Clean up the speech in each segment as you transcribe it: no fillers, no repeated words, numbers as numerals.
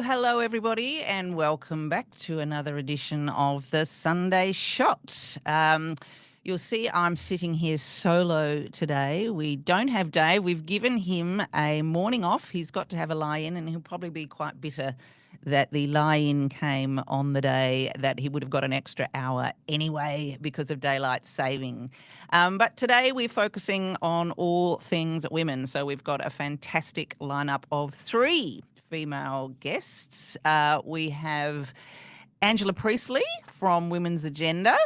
Hello, everybody, and welcome back to another edition of the Sunday Shot. You'll see I'm sitting here solo today. We don't have Dave. We've given him a morning off. He's got to have a lie-in, and he'll probably be quite bitter that the lie-in came on the day that he would have got an extra hour anyway because of daylight saving. But today we're focusing on all things women. So we've got a fantastic lineup of three female guests. We have Angela Priestley from Women's Agenda.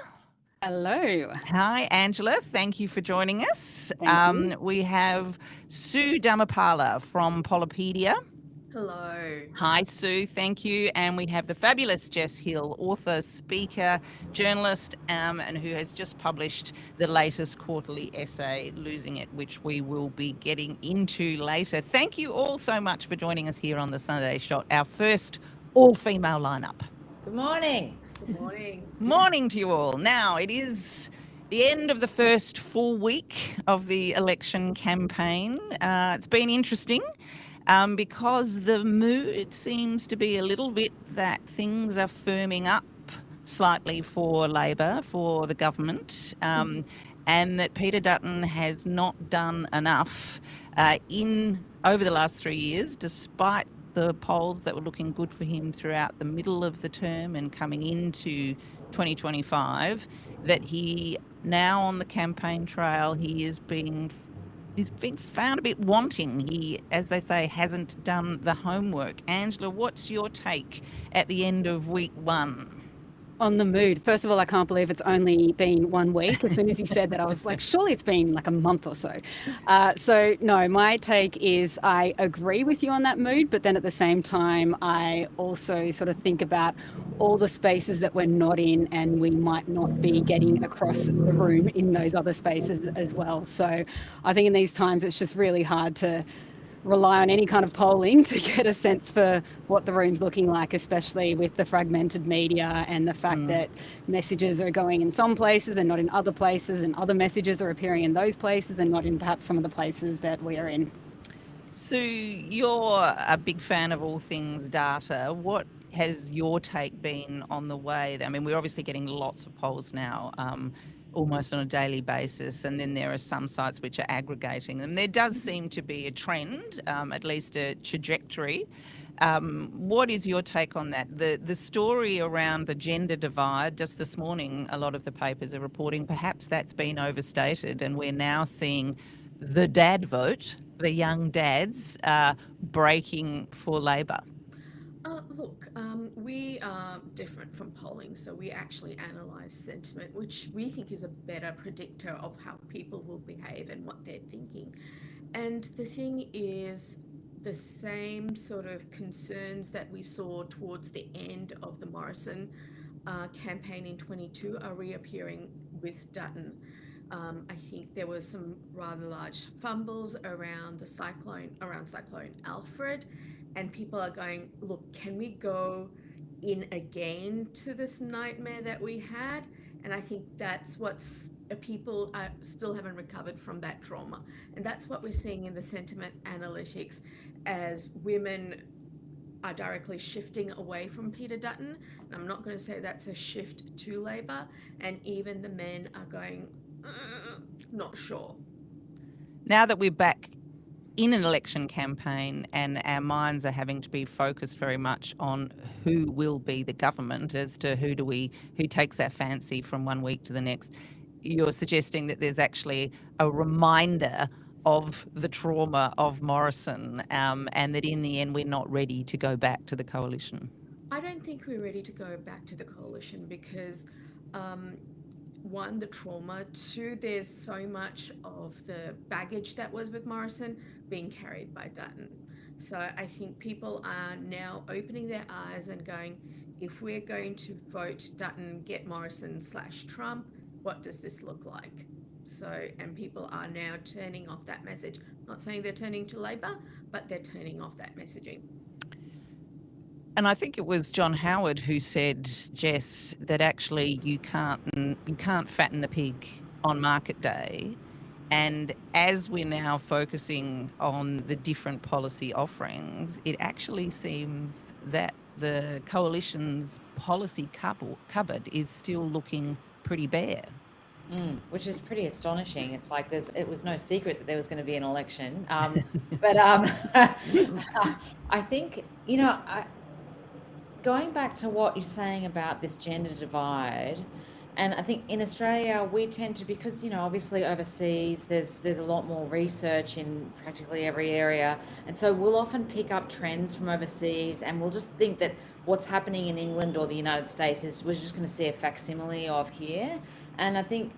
Hello. Hi, Angela. Thank you for joining us. Thank you. We have Sue Dharmapala from Polipedia. Hello. Hi, Sue. Thank you. And we have the fabulous Jess Hill, author, speaker, journalist, and who has just published the latest quarterly essay, Losing It, which we will be getting into later. Thank you all so much for joining us here on the Sunday Shot, our first all-female lineup. Good morning. Good morning. Morning to you all. Now, it is the end of the first full week of the election campaign. It's been interesting. Because the mood seems to be a little bit that things are firming up slightly for Labor, for the government, and that Peter Dutton has not done enough over the last 3 years, despite the polls that were looking good for him throughout the middle of the term and coming into 2025, that he now on the campaign trail, he's been found a bit wanting. He, as they say, hasn't done the homework. Angela, what's your take at the end of week one? On the mood. First of all, I can't believe it's only been 1 week. As soon as you said that, I was like, surely it's been like a month or so. So no, my take is I agree with you on that mood, but then at the same time, I also sort of think about all the spaces that we're not in and we might not be getting across the room in those other spaces as well. So I think in these times, it's just really hard to rely on any kind of polling to get a sense for what the room's looking like, especially with the fragmented media and the fact that messages are going in some places and not in other places, and other messages are appearing in those places and not in perhaps some of the places that we are in. Sue, you're a big fan of all things data. What has your take been on the way? I mean, we're obviously getting lots of polls now, almost on a daily basis, and then there are some sites which are aggregating them. There does seem to be a trend, at least a trajectory. What is your take on that? The story around the gender divide, just this morning, a lot of the papers are reporting perhaps that's been overstated, and we're now seeing the dad vote, the young dads, breaking for Labor. Look, we are different from polling, so we actually analyse sentiment, which we think is a better predictor of how people will behave and what they're thinking. And the thing is, the same sort of concerns that we saw towards the end of the Morrison campaign in 22 are reappearing with Dutton. I think there was some rather large fumbles around Cyclone Alfred, and people are going, look, can we go in again to this nightmare that we had? And I think that's what's people still haven't recovered from that trauma. And that's what we're seeing in the sentiment analytics as women are directly shifting away from Peter Dutton. And I'm not going to say that's a shift to Labor. And even the men are going, not sure. Now that we're back in an election campaign and our minds are having to be focused very much on who will be the government as to who takes our fancy from 1 week to the next, you're suggesting that there's actually a reminder of the trauma of Morrison, and that in the end we're not ready to go back to the coalition. I don't think we're ready to go back to the coalition because one, the trauma, two, there's so much of the baggage that was with Morrison being carried by Dutton. So I think people are now opening their eyes and going, if we're going to vote Dutton, get Morrison / Trump, what does this look like? So, and people are now turning off that message. Not saying they're turning to Labor, but they're turning off that messaging. And I think it was John Howard who said, Jess, that actually you can't fatten the pig on market day. And as we're now focusing on the different policy offerings, it actually seems that the coalition's policy cupboard is still looking pretty bare. Which is pretty astonishing. It's like it was no secret that there was going to be an election. I think, going back to what you're saying about this gender divide, and I think in Australia we tend to, because obviously overseas there's a lot more research in practically every area, and so we'll often pick up trends from overseas, and we'll just think that what's happening in England or the United States is we're just going to see a facsimile of here. And I think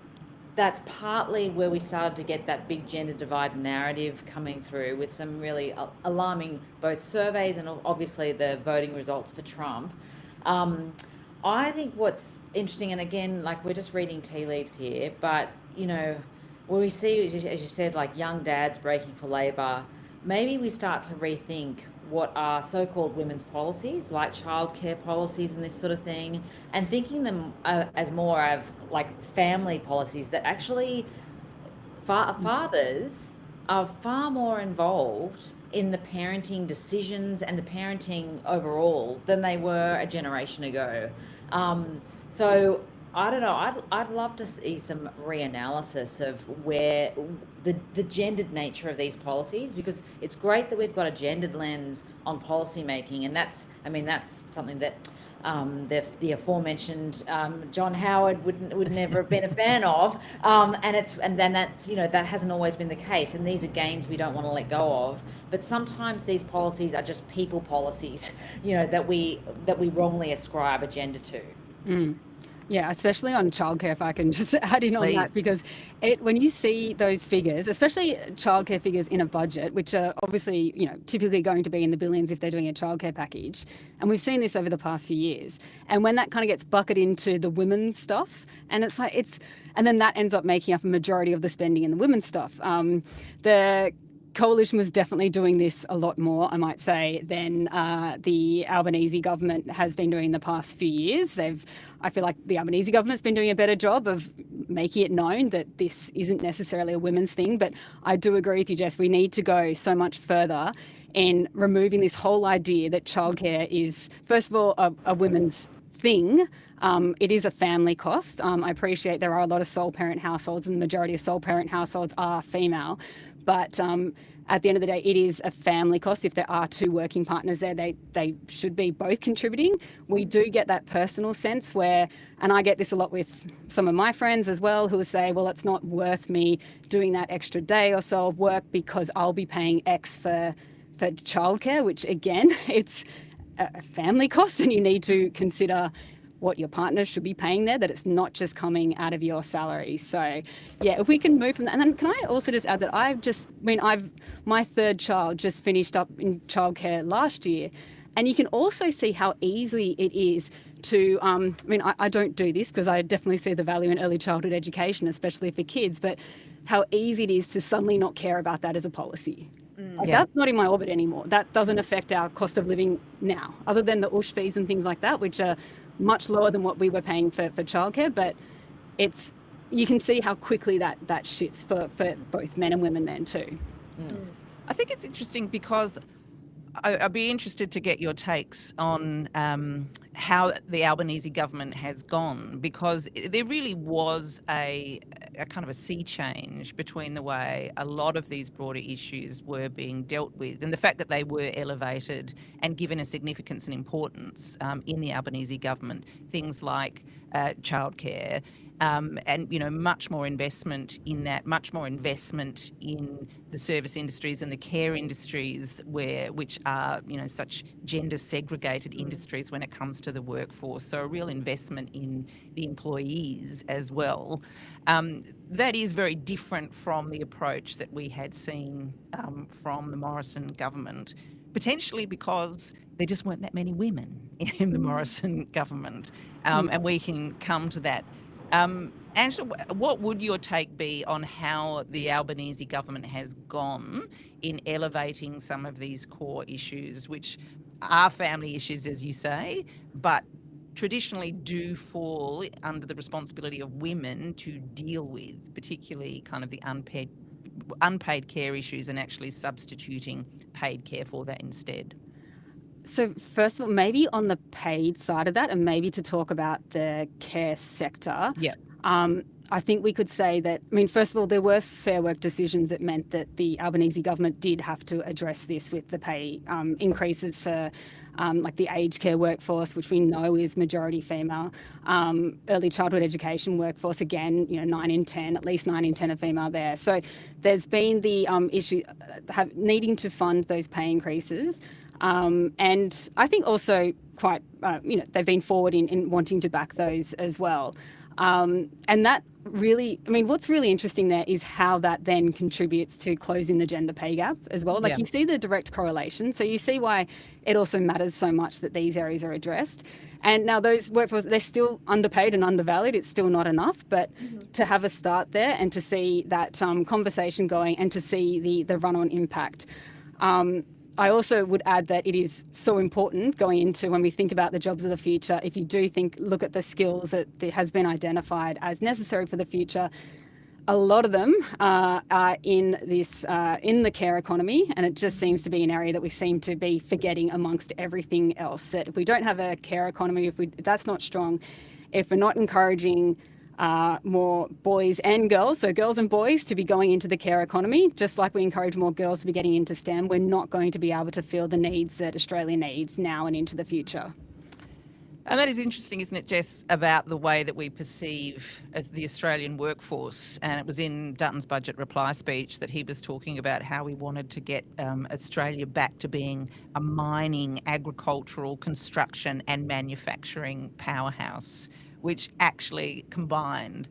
that's partly where we started to get that big gender divide narrative coming through, with some really alarming both surveys and obviously the voting results for Trump. I think what's interesting, and again, like, we're just reading tea leaves here, but where we see, as you said, like young dads breaking for Labor, maybe we start to rethink what are so-called women's policies, like childcare policies and this sort of thing, and thinking them as more of like family policies that actually fathers are far more involved in the parenting decisions and the parenting overall than they were a generation ago. So I don't know, I'd love to see some reanalysis of where the gendered nature of these policies, because it's great that we've got a gendered lens on policy making, and that's something that the aforementioned John Howard would never have been a fan of, and then that's that hasn't always been the case, and these are gains we don't want to let go of. But sometimes these policies are just people policies, that we wrongly ascribe a gender to. Yeah, especially on childcare, if I can just add in on that, because when you see those figures, especially childcare figures in a budget, which are obviously, typically going to be in the billions if they're doing a childcare package, and we've seen this over the past few years, and when that kind of gets bucketed into the women's stuff, and and then that ends up making up a majority of the spending in the women's stuff. The Coalition was definitely doing this a lot more, I might say, than the Albanese government has been doing the past few years. I feel like the Albanese government's been doing a better job of making it known that this isn't necessarily a women's thing. But I do agree with you, Jess. We need to go so much further in removing this whole idea that childcare is, first of all, a women's thing. It is a family cost. I appreciate there are a lot of sole parent households, and the majority of sole parent households are female. But at the end of the day, it is a family cost. If there are two working partners there, they should be both contributing. We do get that personal sense where, and I get this a lot with some of my friends as well, who will say, well, it's not worth me doing that extra day or so of work because I'll be paying X for childcare, which again, it's a family cost, and you need to consider what your partner should be paying there, that it's not just coming out of your salary. So yeah, if we can move from that. And then can I also just add that my third child just finished up in childcare last year, and you can also see how easy it is to, I don't do this because I definitely see the value in early childhood education, especially for kids, but how easy it is to suddenly not care about that as a policy. That's not in my orbit anymore. That doesn't affect our cost of living now, other than the USH fees and things like that, which are much lower than what we were paying for childcare. But you can see how quickly that shifts for both men and women then too. I think it's interesting because I'd be interested to get your takes on how the Albanese government has gone, because there really was a kind of a sea change between the way a lot of these broader issues were being dealt with and the fact that they were elevated and given a significance and importance in the Albanese government. Things like childcare, and much more investment in that, much more investment in the service industries and the care industries, which are such gender segregated industries when it comes to the workforce. So a real investment in the employees as well. That is very different from the approach that we had seen from the Morrison government, potentially because there just weren't that many women in the Morrison government, and we can come to that. Angela, what would your take be on how the Albanese government has gone in elevating some of these core issues, which are family issues, as you say, but traditionally do fall under the responsibility of women to deal with, particularly kind of the unpaid care issues, and actually substituting paid care for that instead? So first of all, maybe on the paid side of that, and maybe to talk about the care sector, Yeah. I think we could say that, I mean, first of all, there were Fair Work decisions that meant that the Albanese government did have to address this with the pay increases for like the aged care workforce, which we know is majority female, early childhood education workforce, again, 9 in 10, at least 9 in 10 are female there. So there's been the issue needing to fund those pay increases. And I think also quite, they've been forward in wanting to back those as well. And that really, I mean, what's really interesting there is how that then contributes to closing the gender pay gap as well. Like, you see the direct correlation. So you see why it also matters so much that these areas are addressed. And now those workforce, they're still underpaid and undervalued. It's still not enough. But to have a start there and to see that conversation going and to see the run-on impact. I also would add that it is so important going into when we think about the jobs of the future. If you do look at the skills that has been identified as necessary for the future, a lot of them are in the care economy, and it just seems to be an area that we seem to be forgetting amongst everything else. That if we don't have a care economy, if that's not strong, if we're not encouraging more boys and girls, so girls and boys, to be going into the care economy, just like we encourage more girls to be getting into STEM, we're not going to be able to fill the needs that Australia needs now and into the future. And that is interesting, isn't it, Jess, about the way that we perceive the Australian workforce. And it was in Dutton's budget reply speech that he was talking about how we wanted to get Australia back to being a mining, agricultural, construction and manufacturing powerhouse, which actually combined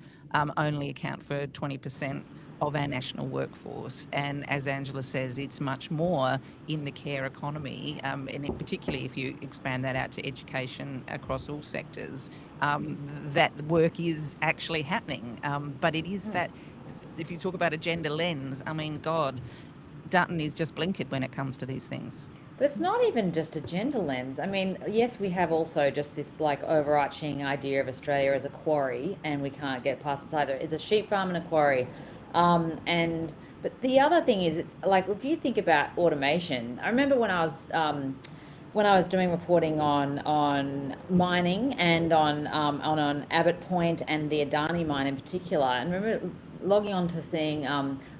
only account for 20% of our national workforce. And as Angela says, it's much more in the care economy, and particularly if you expand that out to education across all sectors, that work is actually happening. But it is that, if you talk about a gender lens, I mean, God, Dutton is just blinkered when it comes to these things. But it's not even just a gender lens. I mean, yes, we have also just this like overarching idea of Australia as a quarry, and we can't get past it either. It's a sheep farm and a quarry. But the other thing is, it's like, if you think about automation, I remember when I was doing reporting on mining and on Abbott Point and the Adani mine in particular, and remember logging on to seeing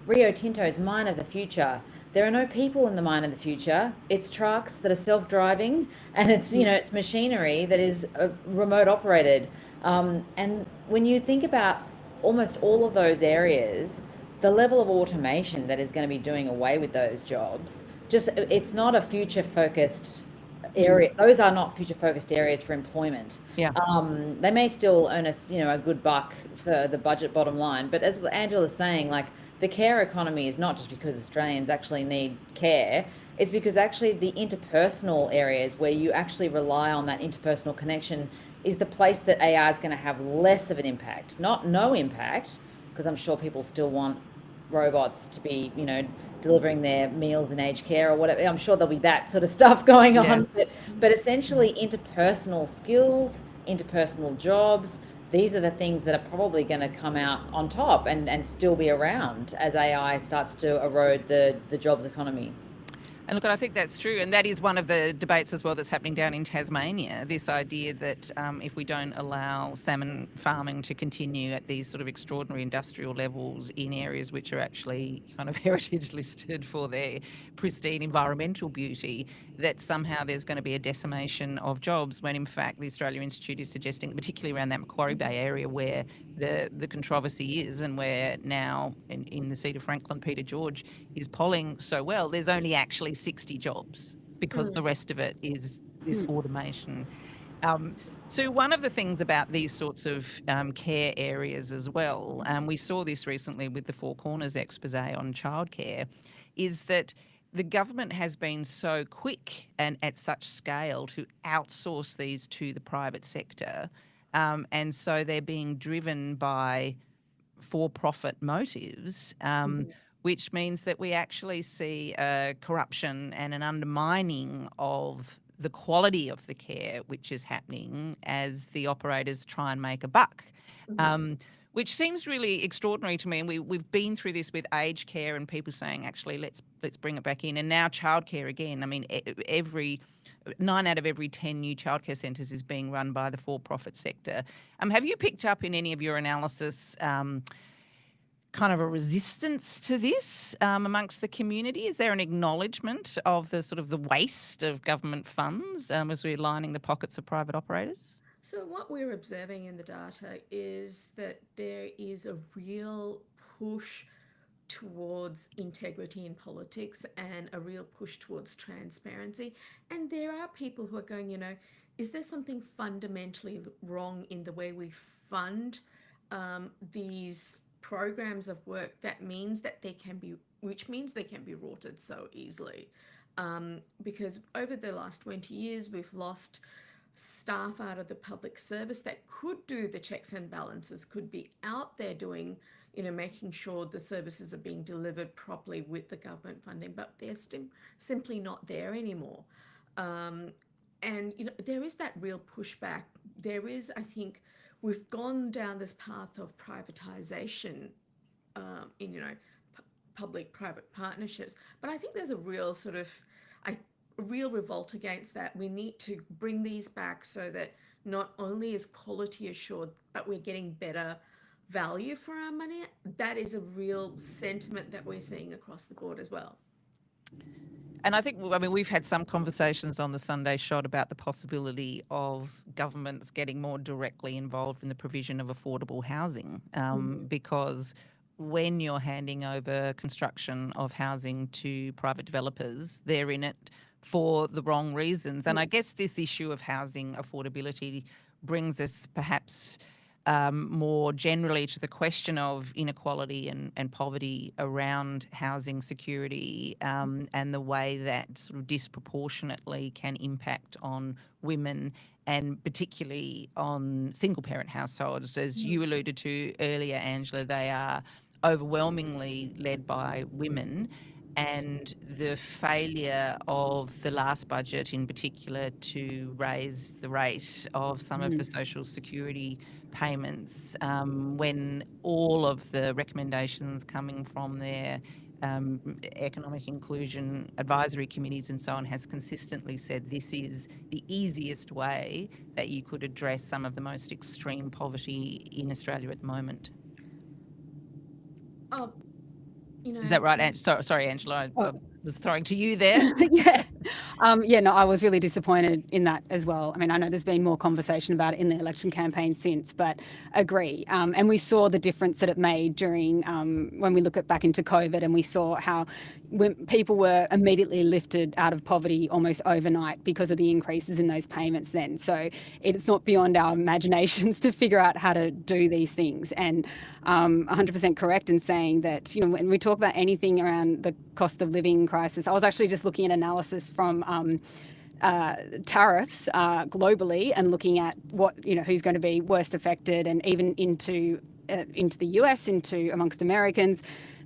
Rio Tinto's mine of the future. There are no people in the mine of the future. It's trucks that are self-driving, and it's it's machinery that is remote operated. And when you think about almost all of those areas, the level of automation that is going to be doing away with those jobs, it's not a future focused area. Those are not future focused areas for employment. Yeah. They may still earn us, a good buck for the budget bottom line. But as Angela's saying, like, the care economy is not just because Australians actually need care. It's because actually the interpersonal areas where you actually rely on that interpersonal connection is the place that AI is going to have less of an impact, not no impact, because I'm sure people still want robots to be, delivering their meals in aged care or whatever. I'm sure there'll be that sort of stuff going on. But essentially interpersonal skills, interpersonal jobs, these are the things that are probably going to come out on top and still be around as AI starts to erode the jobs economy. And look, I think that's true. And that is one of the debates as well that's happening down in Tasmania, this idea that if we don't allow salmon farming to continue at these sort of extraordinary industrial levels in areas which are actually kind of heritage listed for their pristine environmental beauty, that somehow there's going to be a decimation of jobs, when in fact the Australia Institute is suggesting, particularly around that Macquarie Bay area where the controversy is, and where now in the seat of Franklin, Peter George is polling so well, there's only actually 60 jobs, because the rest of it is this automation. So one of the things about these sorts of care areas as well, we saw this recently with the Four Corners expose on childcare, is that the government has been so quick and at such scale to outsource these to the private sector, and so they're being driven by for-profit motives, which means that we actually see corruption and an undermining of the quality of the care which is happening as the operators try and make a buck. Which seems really extraordinary to me. And we've been through this with aged care and people saying, actually, let's bring it back in. And now childcare again. I mean, 9 out of every 10 new childcare centres is being run by the for-profit sector. Have you picked up in any of your analysis kind of a resistance to this amongst the community? Is there an acknowledgement of the sort of the waste of government funds as we're lining the pockets of private operators? So what we're observing in the data is that there is a real push towards integrity in politics and a real push towards transparency. And there are people who are going, is there something fundamentally wrong in the way we fund these programs of work which means they can be rorted so easily? Because over the last 20 years, we've lost staff out of the public service that could do the checks and balances, could be out there doing, making sure the services are being delivered properly with the government funding, but they're simply not there anymore. And, there is that real pushback. There is, I think, we've gone down this path of privatization in, public-private partnerships, but I think there's a real sort of, real revolt against that. We need to bring these back so that not only is quality assured, but we're getting better value for our money. That is a real sentiment that we're seeing across the board as well. And I think, we've had some conversations on the Sunday Shot about the possibility of governments getting more directly involved in the provision of affordable housing, because when you're handing over construction of housing to private developers, they're in it for the wrong reasons. And I guess this issue of housing affordability brings us perhaps more generally to the question of inequality and poverty around housing security, and the way that sort of disproportionately can impact on women and particularly on single parent households. As you alluded to earlier, Angela, they are overwhelmingly led by women. And the failure of the last budget in particular to raise the rate of some of the social security payments, when all of the recommendations coming from their economic inclusion advisory committees and so on has consistently said this is the easiest way that you could address some of the most extreme poverty in Australia at the moment. Is that right? Sorry, Angela, I was throwing to you there. No, I was really disappointed in that as well. I mean, I know there's been more conversation about it in the election campaign since, but agree. And we saw the difference that it made during when we look back into COVID, and we saw how when people were immediately lifted out of poverty almost overnight because of the increases in those payments then. So it's not beyond our imaginations to figure out how to do these things. And 100% correct in saying that, when we talk about anything around the cost of living crisis, I was actually just looking at analysis from tariffs globally and looking at what, who's going to be worst affected, and even into the US, amongst Americans.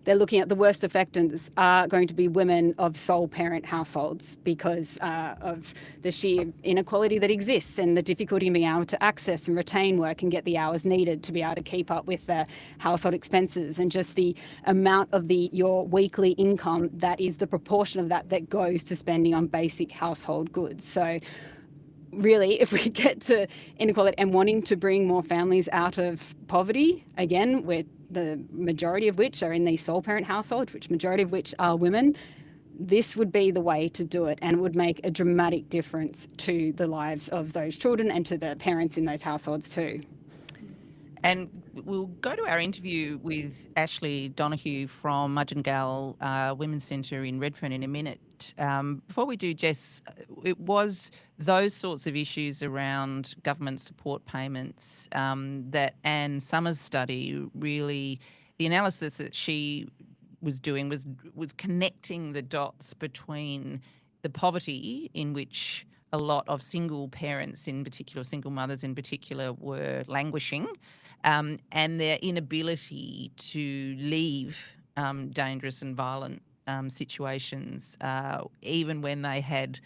They're looking at the worst affectants are going to be women of sole parent households because of the sheer inequality that exists and the difficulty in being able to access and retain work and get the hours needed to be able to keep up with the household expenses, and just the amount of your weekly income that is the proportion of that goes to spending on basic household goods. So really, if we get to inequality and wanting to bring more families out of poverty, again, the majority of which are in these sole parent households, which majority of which are women, this would be the way to do it, and it would make a dramatic difference to the lives of those children and to the parents in those households too. And we'll go to our interview with Ashlee Donohue from Mudgin-Gal Women's Centre in Redfern in a minute. Before we do, Jess, it was those sorts of issues around government support payments that Anne Summers' study really, the analysis that she was doing was connecting the dots between the poverty in which a lot of single parents in particular, single mothers in particular, were languishing, and their inability to leave dangerous and violent situations, even when they had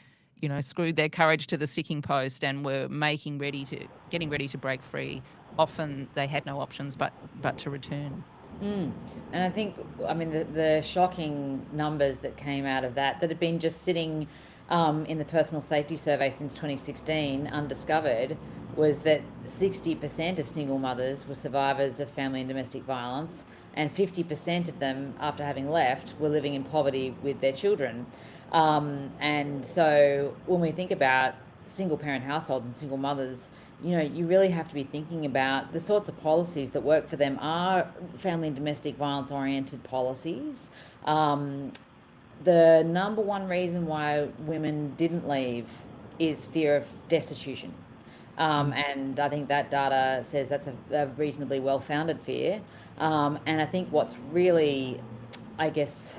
screwed their courage to the sticking post and were getting ready to break free, often they had no options but to return. And I think, the shocking numbers that came out of that have been just sitting in the personal safety survey since 2016, undiscovered, was that 60% of single mothers were survivors of family and domestic violence, and 50% of them, after having left, were living in poverty with their children. And so when we think about single parent households and single mothers, you really have to be thinking about the sorts of policies that work for them are family and domestic violence oriented policies. The number one reason why women didn't leave is fear of destitution. And I think that data says that's a reasonably well-founded fear. And I think what's really, I guess,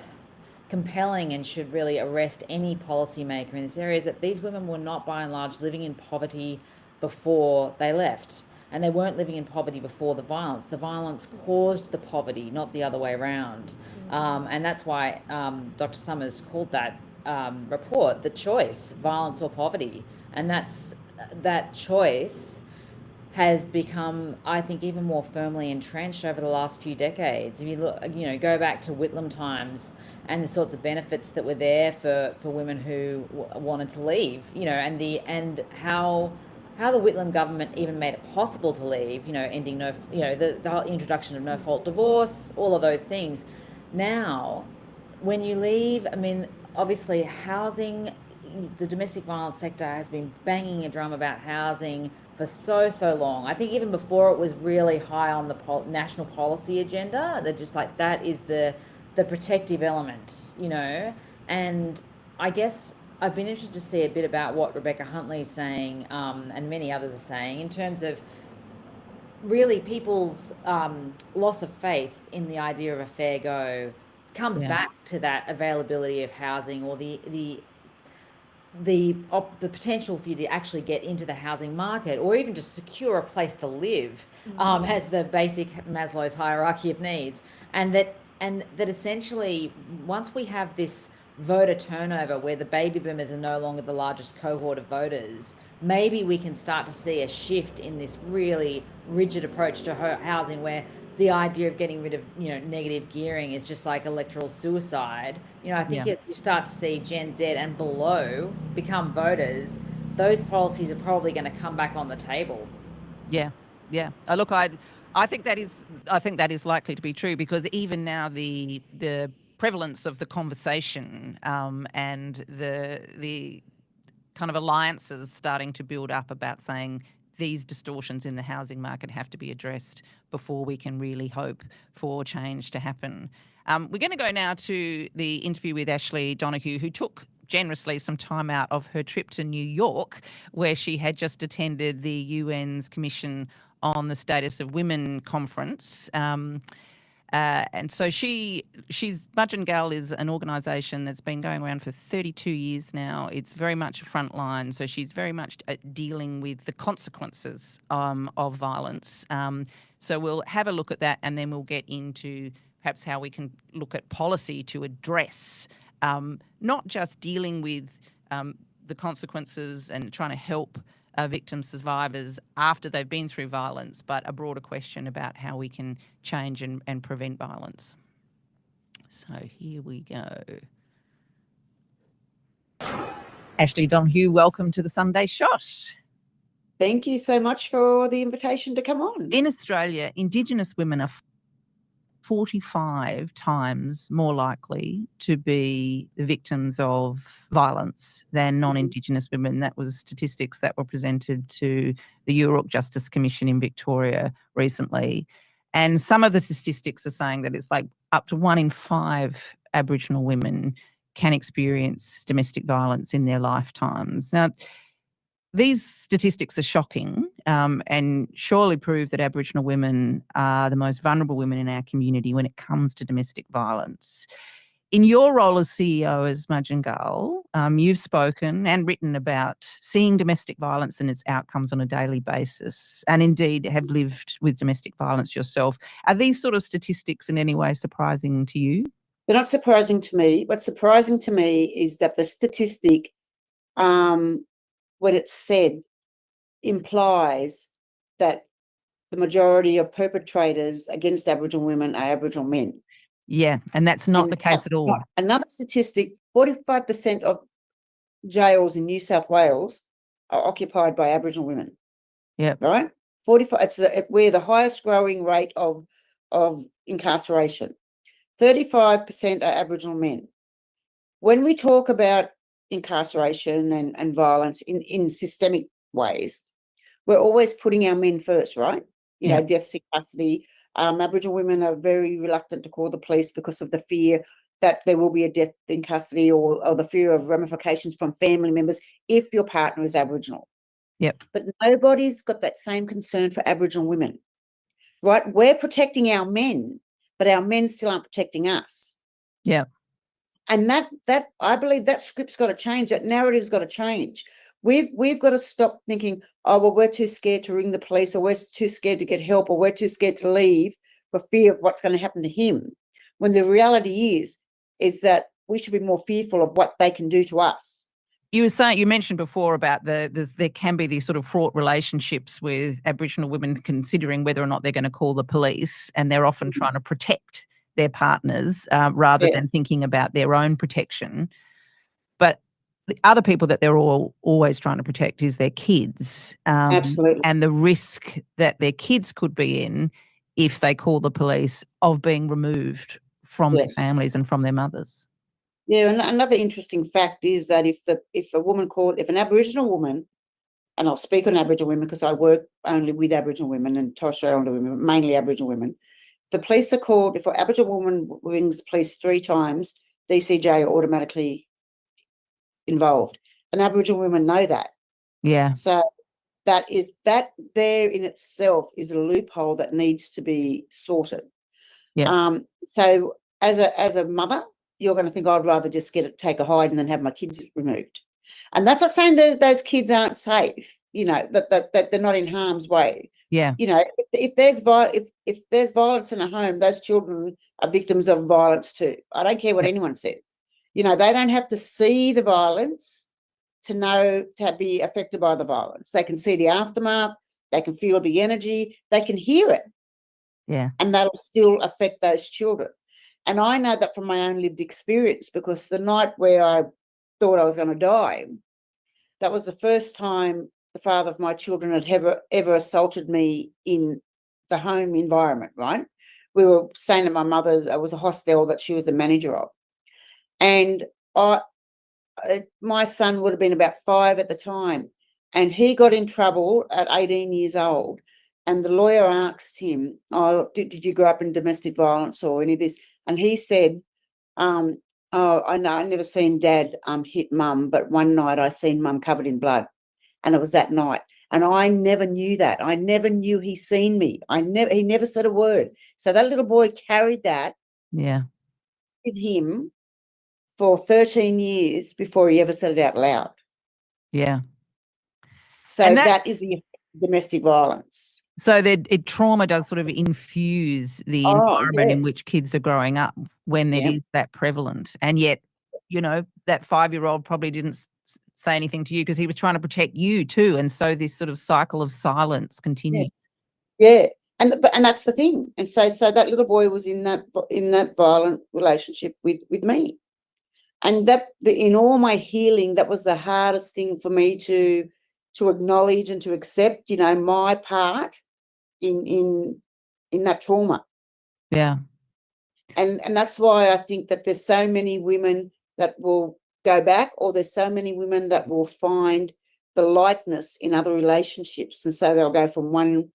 compelling and should really arrest any policymaker in this area is that these women were not, by and large, living in poverty before they left. And they weren't living in poverty before the violence. The violence caused the poverty, not the other way around. And that's why Dr. Summers called that report the choice, violence or poverty. And that choice has become, I think, even more firmly entrenched over the last few decades. If you look, go back to Whitlam times and the sorts of benefits that were there for women who wanted to leave, and how the Whitlam government even made it possible to leave, ending the whole introduction of no-fault divorce, all of those things. Now, when you leave, obviously housing, the domestic violence sector has been banging a drum about housing for so long. I think even before it was really high on the national policy agenda, they're just like, that is the protective element, and I guess I've been interested to see a bit about what Rebecca Huntley's saying, and many others are saying, in terms of really people's loss of faith in the idea of a fair go comes back to that availability of housing, or the potential for you to actually get into the housing market, or even just secure a place to live, as the basic Maslow's hierarchy of needs, and that essentially, once we have this voter turnover where the baby boomers are no longer the largest cohort of voters, maybe we can start to see a shift in this really rigid approach to housing, where the idea of getting rid of negative gearing is just like electoral suicide. I think as you start to see Gen Z and below become voters, those policies are probably going to come back on the table. Yeah. Look, I think that is likely to be true, because even now the prevalence of the conversation and the kind of alliances starting to build up about saying these distortions in the housing market have to be addressed before we can really hope for change to happen. We're going to go now to the interview with Ashlee Donohue, who took generously some time out of her trip to New York, where she had just attended the UN's Commission on the Status of Women conference. And so she's Mudgin-Gal is an organisation that's been going around for 32 years now. It's very much a front line. So she's very much dealing with the consequences of violence. So we'll have a look at that, and then we'll get into perhaps how we can look at policy to address not just dealing with the consequences and trying to help victim survivors after they've been through violence, but a broader question about how we can change and prevent violence. So here we go. Ashlee Donohue, welcome to the Sunday Shot. Thank you so much for the invitation to come on. In Australia, Indigenous women are 45 times more likely to be the victims of violence than non-Indigenous women. That was statistics that were presented to the Yoorrook Justice Commission in Victoria recently. And some of the statistics are saying that it's like up to 1 in 5 Aboriginal women can experience domestic violence in their lifetimes. Now, these statistics are shocking and surely prove that Aboriginal women are the most vulnerable women in our community when it comes to domestic violence. In your role as CEO as Mudgin-Gal, you've spoken and written about seeing domestic violence and its outcomes on a daily basis, and indeed have lived with domestic violence yourself. Are these sort of statistics in any way surprising to you? They're not surprising to me. What's surprising to me is that the statistic when it's said, implies that the majority of perpetrators against Aboriginal women are Aboriginal men. Yeah, and that's not And the case at all. Another statistic, 45% of jails in New South Wales are occupied by Aboriginal women. Yeah. Right? 45, we're the highest growing rate of incarceration. 35% are Aboriginal men. When we talk about incarceration and violence in systemic ways, we're always putting our men first, right? You know, deaths in custody. Aboriginal women are very reluctant to call the police because of the fear that there will be a death in custody, or the fear of ramifications from family members if your partner is Aboriginal. Yep. But nobody's got that same concern for Aboriginal women, right? We're protecting our men, but our men still aren't protecting us. Yeah. And that I believe that script's got to change. That narrative's got to change. We've got to stop thinking, oh, well, we're too scared to ring the police, or we're too scared to get help, or we're too scared to leave for fear of what's going to happen to him. When the reality is that we should be more fearful of what they can do to us. You mentioned before about there can be these sort of fraught relationships with Aboriginal women considering whether or not they're going to call the police, and they're often trying to protect their partners rather than thinking about their own protection. But the other people that they're always trying to protect is their kids. Absolutely. And the risk that their kids could be in if they call the police of being removed from their families and from their mothers. Yeah, and another interesting fact is that if an Aboriginal woman, and I'll speak on Aboriginal women because I work only with Aboriginal women and Torres Strait Islander women, mainly Aboriginal women. The police are called, if an Aboriginal woman rings the police 3 times, DCJ are automatically involved. And Aboriginal women know that. Yeah. So that there in itself is a loophole that needs to be sorted. Yeah. So as a mother, you're going to think, I'd rather just take a hide and then have my kids removed. And that's not saying that those kids aren't safe, you know, that they're not in harm's way. Yeah. You know, if there's violence in a home, those children are victims of violence too. I don't care what anyone says. You know, they don't have to see the violence to be affected by the violence. They can see the aftermath, they can feel the energy, they can hear it. Yeah. And that'll still affect those children. And I know that from my own lived experience, because the night where I thought I was going to die, that was the first time the father of my children had ever assaulted me in the home environment, right? We were staying at my mother's. It was a hostel that she was the manager of. And my son would have been about 5 at the time, and he got in trouble at 18 years old. And the lawyer asked him, oh, did you grow up in domestic violence or any of this? And he said, oh, I never seen Dad hit Mum, but one night I seen Mum covered in blood. And it was that night. And I never knew that. I never knew he seen me. He never said a word. So that little boy carried that with him for 13 years before he ever said it out loud. Yeah. So that is the effect of domestic violence. So trauma does sort of infuse the environment in which kids are growing up when it is that prevalent. And yet, you know, that 5-year-old probably didn't say anything to you because he was trying to protect you too. And so this sort of cycle of silence continues. Yeah. And that's the thing. And so that little boy was in that violent relationship with me. And in all my healing, that was the hardest thing for me to acknowledge and to accept, you know, my part in that trauma. Yeah. And that's why I think that there's so many women that will go back, or there's so many women that will find the lightness in other relationships, and so they'll go from one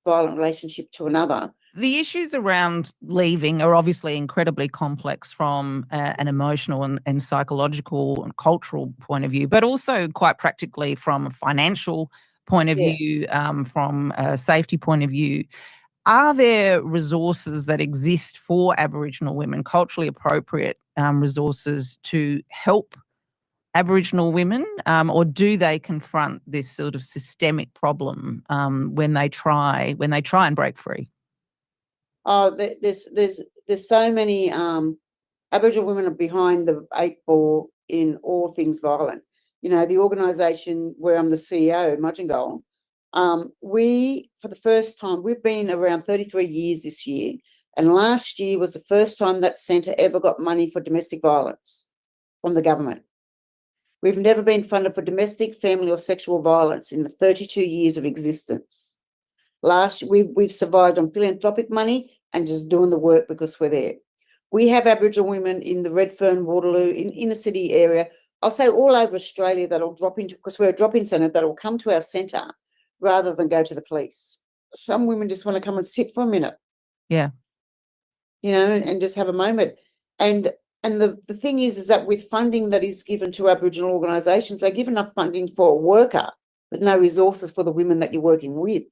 violent relationship to another. The issues around leaving are obviously incredibly complex from an emotional and psychological and cultural point of view, but also quite practically from a financial point of view, from a safety point of view. Are there resources that exist for Aboriginal women, culturally appropriate resources to help Aboriginal women, or do they confront this sort of systemic problem when they try and break free? Oh, there's so many Aboriginal women are behind the 8 ball in all things violent. the organisation where I'm the CEO, Mudgin-Gal, we, for the first time, we've been around 33 years this year, and last year was the first time that centre ever got money for domestic violence from the government. We've never been funded for domestic, family or sexual violence in the 32 years of existence. We've survived on philanthropic money and just doing the work because we're there. We have Aboriginal women in the Redfern, Waterloo, in inner city area, I'll say all over Australia, that'll drop into, because we're a drop-in centre, that'll come to our centre rather than go to the police. Some women just want to come and sit for a minute. Yeah. And just have a moment. And the thing is that with funding that is given to Aboriginal organisations, they give enough funding for a worker, but no resources for the women that you're working with.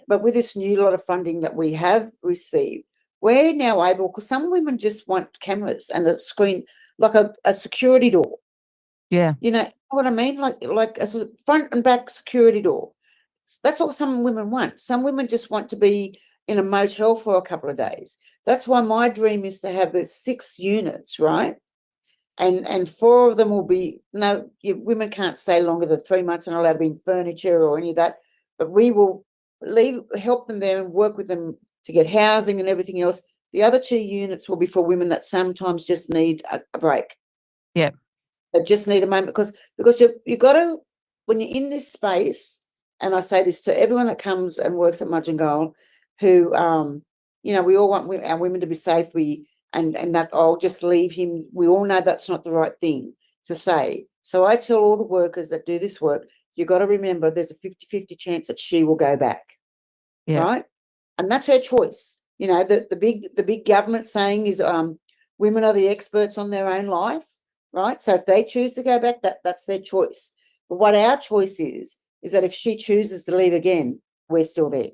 But with this new lot of funding that we have received, we're now able, because some women just want cameras and a screen, like a security door. Yeah. You know what I mean? Like a front and back security door. That's what some women want. Some women just want to be in a motel for a couple of days. That's why my dream is to have the 6 units, right? And 4 of them will be, women can't stay longer than 3 months and not allowed to be in furniture or any of that. But we will help them there and work with them to get housing and everything else. The other 2 units will be for women that sometimes just need a break. Yeah. They just need a moment because you got to, when you're in this space, and I say this to everyone that comes and works at Mudgin-Gal, who, we all want our women to be safe. And that I'll just leave him. We all know that's not the right thing to say. So I tell all the workers that do this work, you got to remember there's a 50-50 chance that she will go back. Yeah. Right? And that's her choice. The big government saying is women are the experts on their own life, right? So if they choose to go back, that's their choice. But what our choice is that if she chooses to leave again, we're still there.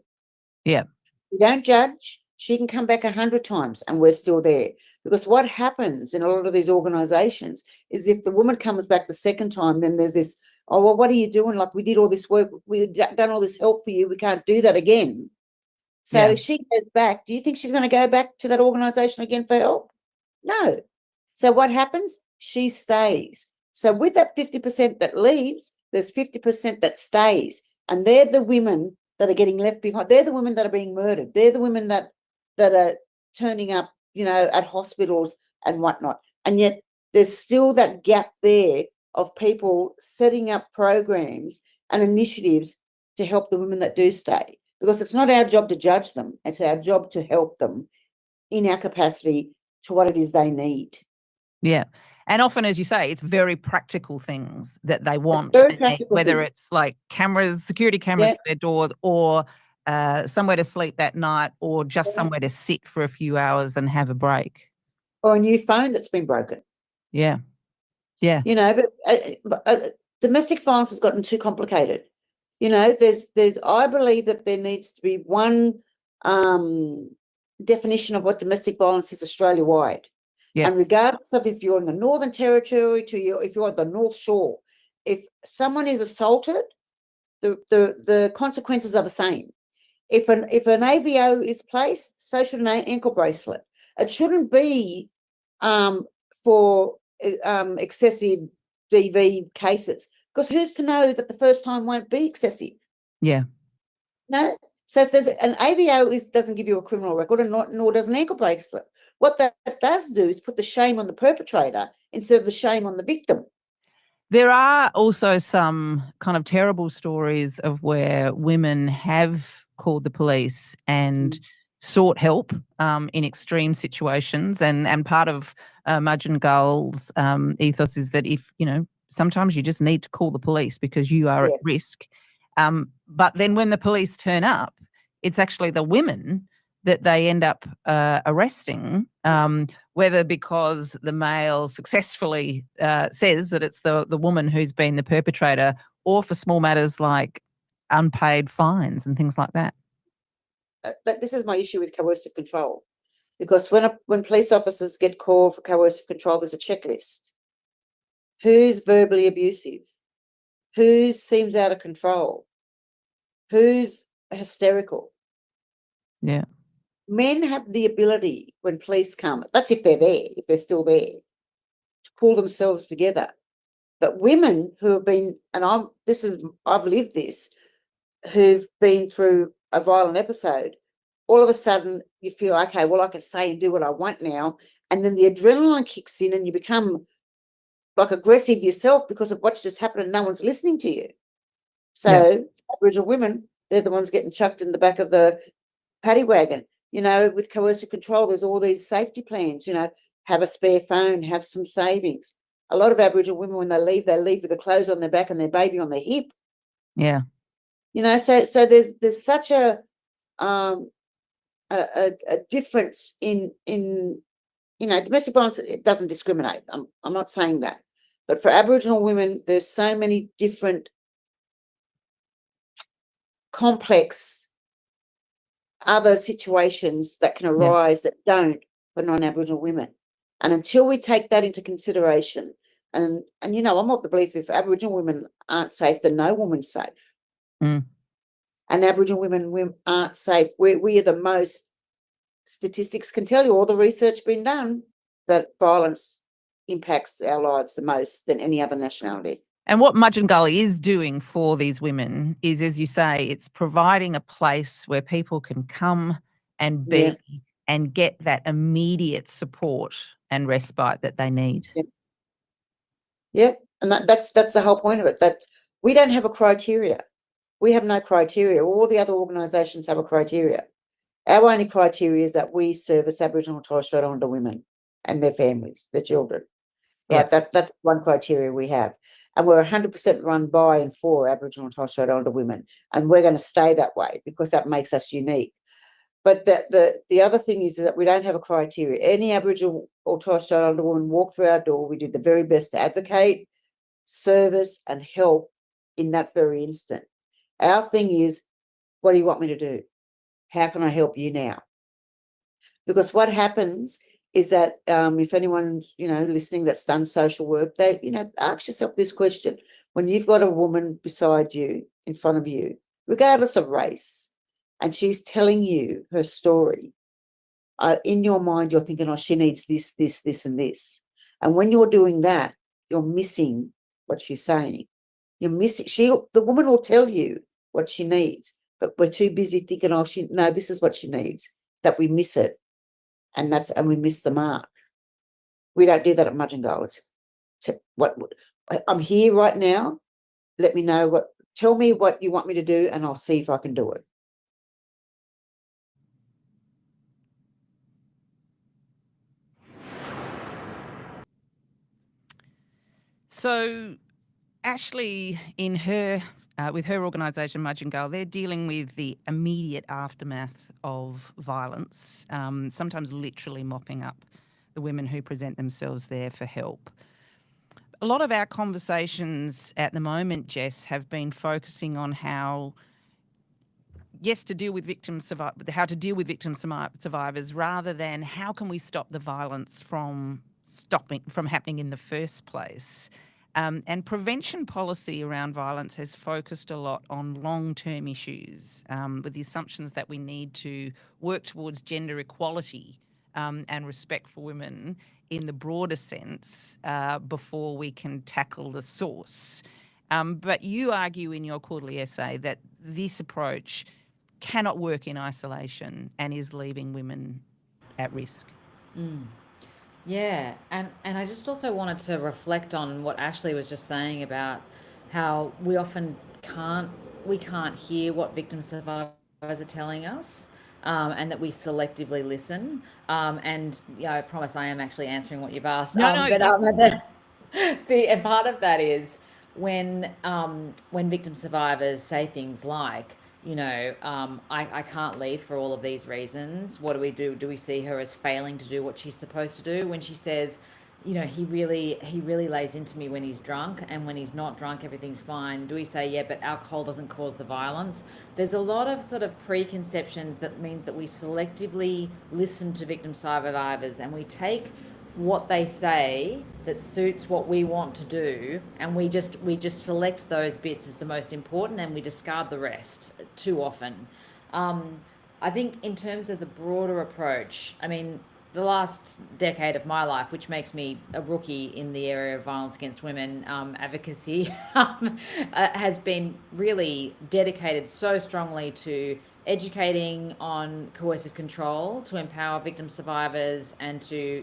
Yeah. We don't judge. She can come back 100 times and we're still there. Because what happens in a lot of these organisations is if the woman comes back the second time, then there's this, oh, well, what are you doing? Like, we did all this work. We've done all this help for you. We can't do that again. So if she goes back, do you think she's going to go back to that organisation again for help? No. So what happens? She stays. So with that 50% that leaves, there's 50% that stays. And they're the women that are getting left behind. They're the women that are being murdered. They're the women that are turning up, at hospitals and whatnot. And yet there's still that gap there of people setting up programs and initiatives to help the women that do stay. Because it's not our job to judge them. It's our job to help them in our capacity to what it is they need. Yeah. And often, as you say, it's very practical things that they want, whether it's like cameras, security cameras for their doors, or somewhere to sleep that night, or just somewhere to sit for a few hours and have a break. Or a new phone that's been broken. Yeah. Yeah. But domestic violence has gotten too complicated. I believe that there needs to be one definition of what domestic violence is Australia-wide. Yeah. And regardless of if you're in the Northern Territory if you're at the North Shore, if someone is assaulted, the consequences are the same. If an AVO is placed, so should an ankle bracelet. It shouldn't be for excessive DV cases, because who's to know that the first time won't be excessive? Yeah. No. So if there's an AVO doesn't give you a criminal record, and nor does an ankle bracelet. What that does do is put the shame on the perpetrator instead of the shame on the victim. There are also some kind of terrible stories of where women have called the police and sought help in extreme situations. And part of Mudgin-Gal's ethos is that if, sometimes you just need to call the police because you are at risk. But then when the police turn up, it's actually the women that they end up arresting, whether because the male successfully says that it's the woman who's been the perpetrator, or for small matters like unpaid fines and things like that. This is my issue with coercive control, because when police officers get called for coercive control, there's a checklist. Who's verbally abusive? Who seems out of control? Who's hysterical? Yeah. Men have the ability, when police come, that's if they're there, if they're still there, to pull themselves together. But women who have been, and I've lived this, who've been through a violent episode, all of a sudden you feel, okay, well, I can say and do what I want now. And then the adrenaline kicks in and you become like aggressive yourself because of what's just happened and no one's listening to you. So Aboriginal women, they're the ones getting chucked in the back of the paddy wagon. You know, with coercive control, there's all these safety plans, you know, have a spare phone, have some savings. A lot of Aboriginal women, when they leave with the clothes on their back and their baby on their hip. Yeah. You know, so there's such a difference in you know, domestic violence. It doesn't discriminate. I'm not saying that, but for Aboriginal women, there's so many different complex other situations that can arise that don't for non-Aboriginal women. And until we take that into consideration, and you know, I'm of the belief if Aboriginal women aren't safe, then no woman's safe. Mm. And Aboriginal women aren't safe. We are the most, statistics can tell you, all the research been done, that violence impacts our lives the most than any other nationality. And what Mudgin-Gal is doing for these women is, as you say, it's providing a place where people can come and be and get that immediate support and respite that they need. Yeah, and that's the whole point of it. That we don't have a criteria. We have no criteria. All the other organisations have a criteria. Our only criteria is that we service Aboriginal and Torres Strait Islander women and their families, their children. Right, that's one criteria we have. And we're 100% run by and for Aboriginal and Torres Strait Islander women. And we're going to stay that way because that makes us unique. But the other thing is that we don't have a criteria. Any Aboriginal or Torres Strait Islander woman walk through our door, we do the very best to advocate, service and help in that very instant. Our thing is, what do you want me to do? How can I help you now? Because what happens is that if anyone's, you know, listening that's done social work, they, you know, ask yourself this question. When you've got a woman beside you, in front of you, regardless of race, and she's telling you her story, in your mind, you're thinking, oh, she needs this, this, this, and this. And when you're doing that, you're missing what she's saying. You're missing, the woman will tell you what she needs, but we're too busy thinking, oh, no, this is what she needs, that we miss it. And we miss the mark. We don't do that at Mudgin-Gal. I'm here right now. Let me know tell me what you want me to do, and I'll see if I can do it. So, Ashlee, in her with her organisation Mudgin-Gal, they're dealing with the immediate aftermath of violence, sometimes literally mopping up the women who present themselves there for help. A lot of our conversations at the moment, Jess, have been focusing on how to deal with how to deal with victim survivors, rather than how can we stop the violence from happening in the first place. And prevention policy around violence has focused a lot on long-term issues, with the assumptions that we need to work towards gender equality and respect for women in the broader sense before we can tackle the source. But you argue in your quarterly essay that this approach cannot work in isolation and is leaving women at risk. Yeah, and I just also wanted to reflect on what Ashlee was just saying about how we often can't hear what victim survivors are telling us, and that we selectively listen. And I promise I am actually answering what you've asked. And part of that is when victim survivors say things like, I can't leave for all of these reasons. What do we do? Do we see her as failing to do what she's supposed to do? When she says, he really lays into me when he's drunk, and when he's not drunk, everything's fine. Do we say, yeah, but alcohol doesn't cause the violence? There's a lot of sort of preconceptions that means that we selectively listen to victim survivors, and we take what they say that suits what we want to do, and we just select those bits as the most important, and we discard the rest too often. I think in terms of the broader approach, I mean, the last decade of my life, which makes me a rookie in the area of violence against women advocacy, has been really dedicated so strongly to educating on coercive control, to empower victim survivors, and to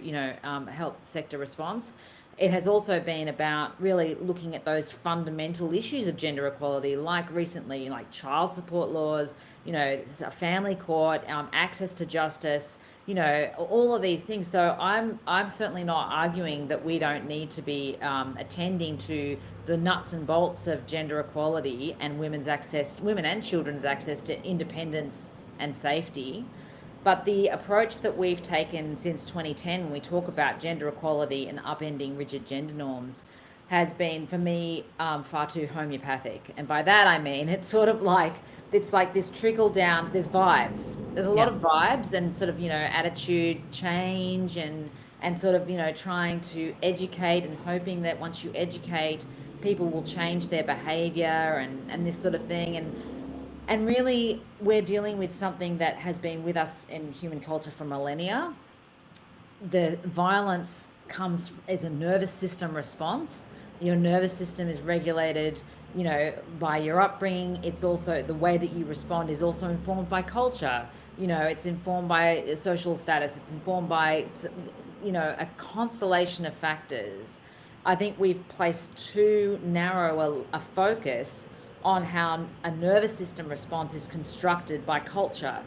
health sector response. It has also been about really looking at those fundamental issues of gender equality, like recently, like child support laws, a family court, access to justice, all of these things. So I'm certainly not arguing that we don't need to be attending to the nuts and bolts of gender equality and women and children's access to independence and safety. But the approach that we've taken since 2010, when we talk about gender equality and upending rigid gender norms, has been, for me, far too homeopathic. And by that I mean it's sort of like, it's like this trickle down, there's vibes. There's a lot of vibes and sort of, attitude change and sort of, trying to educate and hoping that once you educate, people will change their behavior and this sort of thing. And really, we're dealing with something that has been with us in human culture for millennia. The violence comes as a nervous system response. Your nervous system is regulated, by your upbringing. It's also the way that you respond is also informed by culture. It's informed by social status. It's informed by, a constellation of factors. I think we've placed too narrow a focus on how a nervous system response is constructed by culture.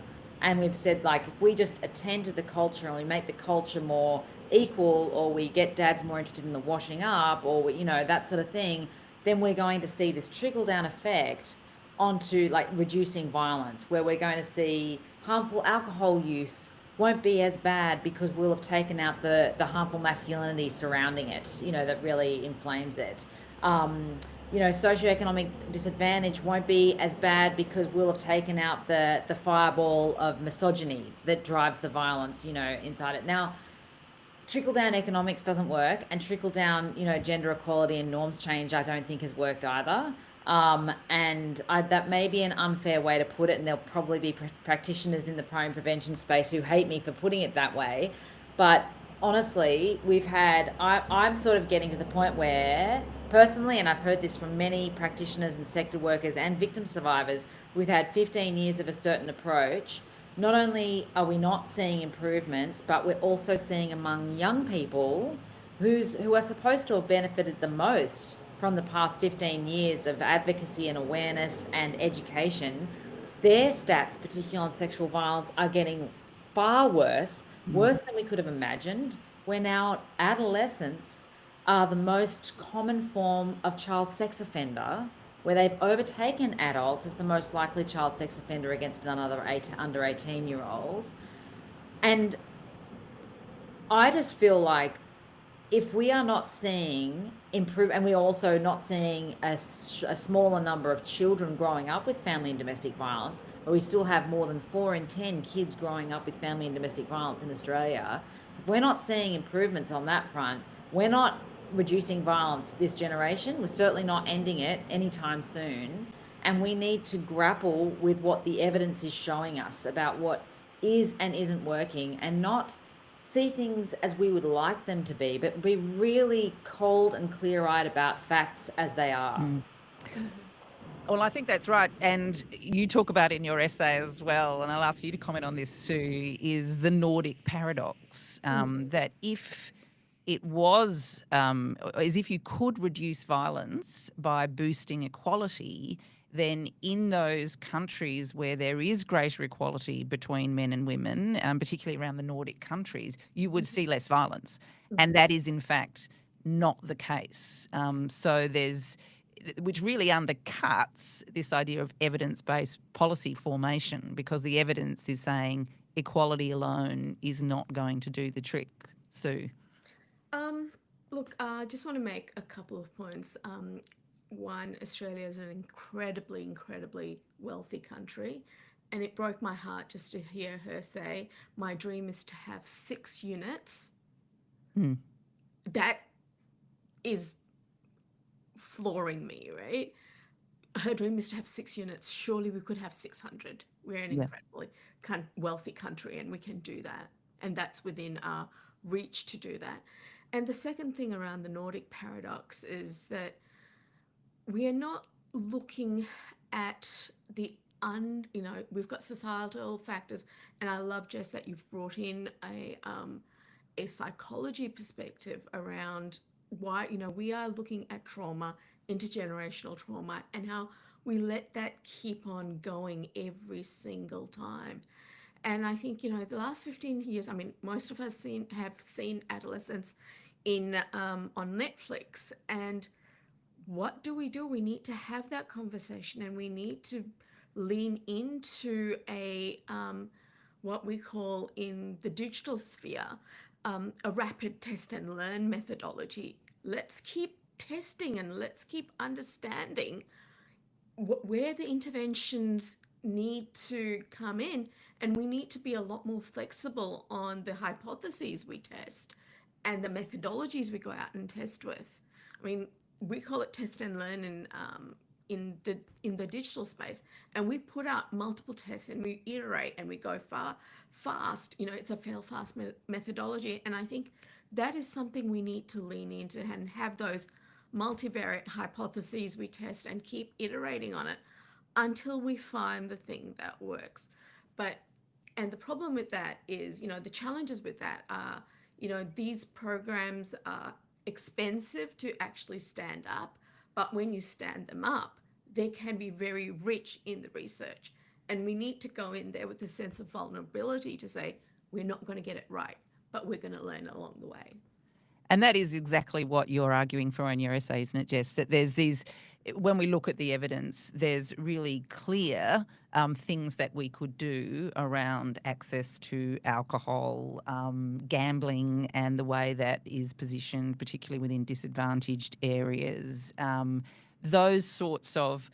And we've said, like, if we just attend to the culture and we make the culture more equal, or we get dads more interested in the washing up, or that sort of thing, then we're going to see this trickle down effect onto like reducing violence, where we're going to see harmful alcohol use won't be as bad because we'll have taken out the harmful masculinity surrounding it, that really inflames it. Socioeconomic disadvantage won't be as bad because we'll have taken out the fireball of misogyny that drives the violence, inside it. Now, trickle-down economics doesn't work, and trickle-down, gender equality and norms change, I don't think has worked either. That may be an unfair way to put it, and there'll probably be practitioners in the crime prevention space who hate me for putting it that way. But honestly, I'm sort of getting to the point where, personally, and I've heard this from many practitioners and sector workers and victim survivors, we've had 15 years of a certain approach. Not only are we not seeing improvements, but we're also seeing among young people who are supposed to have benefited the most from the past 15 years of advocacy and awareness and education, their stats, particularly on sexual violence, are getting far worse than we could have imagined. Where now adolescents are the most common form of child sex offender, where they've overtaken adults as the most likely child sex offender against another under 18-year-old. And I just feel like if we are not seeing improve, and we're also not seeing a smaller number of children growing up with family and domestic violence, but we still have more than 4 in 10 kids growing up with family and domestic violence in Australia, if we're not seeing improvements on that front, we're not reducing violence this generation. We're certainly not ending it anytime soon. And we need to grapple with what the evidence is showing us about what is and isn't working, and not see things as we would like them to be, but be really cold and clear-eyed about facts as they are. Well, I think that's right. And you talk about in your essay as well, and I'll ask you to comment on this, Sue, is the Nordic paradox, that if it was as if you could reduce violence by boosting equality, then in those countries where there is greater equality between men and women, particularly around the Nordic countries, you would see less violence. And that is, in fact, not the case. So which really undercuts this idea of evidence-based policy formation, because the evidence is saying equality alone is not going to do the trick. Sue? Look, I just want to make a couple of points. One, Australia is an incredibly wealthy country, and it broke my heart just to hear her say, my dream is to have 6 units. That is flooring me, right? Her dream is to have 6 units. Surely we could have 600. We're an incredibly wealthy country, and we can do that. and that's within our reach to do that. And the second thing around the Nordic paradox is that we are not looking at the we've got societal factors, and I love, Jess, that you've brought in a psychology perspective around why we are looking at trauma, intergenerational trauma, and how we let that keep on going every single time. And I think the last 15 years, I mean, most of us have seen adolescence in on Netflix, and what do? We need to have that conversation, and we need to lean into a what we call in the digital sphere a rapid test and learn methodology. Let's keep testing and let's keep understanding where the interventions need to come in, and we need to be a lot more flexible on the hypotheses we test and the methodologies we go out and test with. I mean, we call it test and learn in the digital space, and we put out multiple tests and we iterate and we go fast. It's a fail fast methodology, and I think that is something we need to lean into and have those multivariate hypotheses we test and keep iterating on it until we find the thing that works. And the problem with that is, the challenges with that are, these programs are expensive to actually stand up, but when you stand them up, they can be very rich in the research. And we need to go in there with a sense of vulnerability to say, we're not going to get it right, but we're going to learn along the way. And that is exactly what you're arguing for in your essay, isn't it, Jess? That there's when we look at the evidence, there's really clear things that we could do around access to alcohol, gambling, and the way that is positioned, particularly within disadvantaged areas. Those sorts of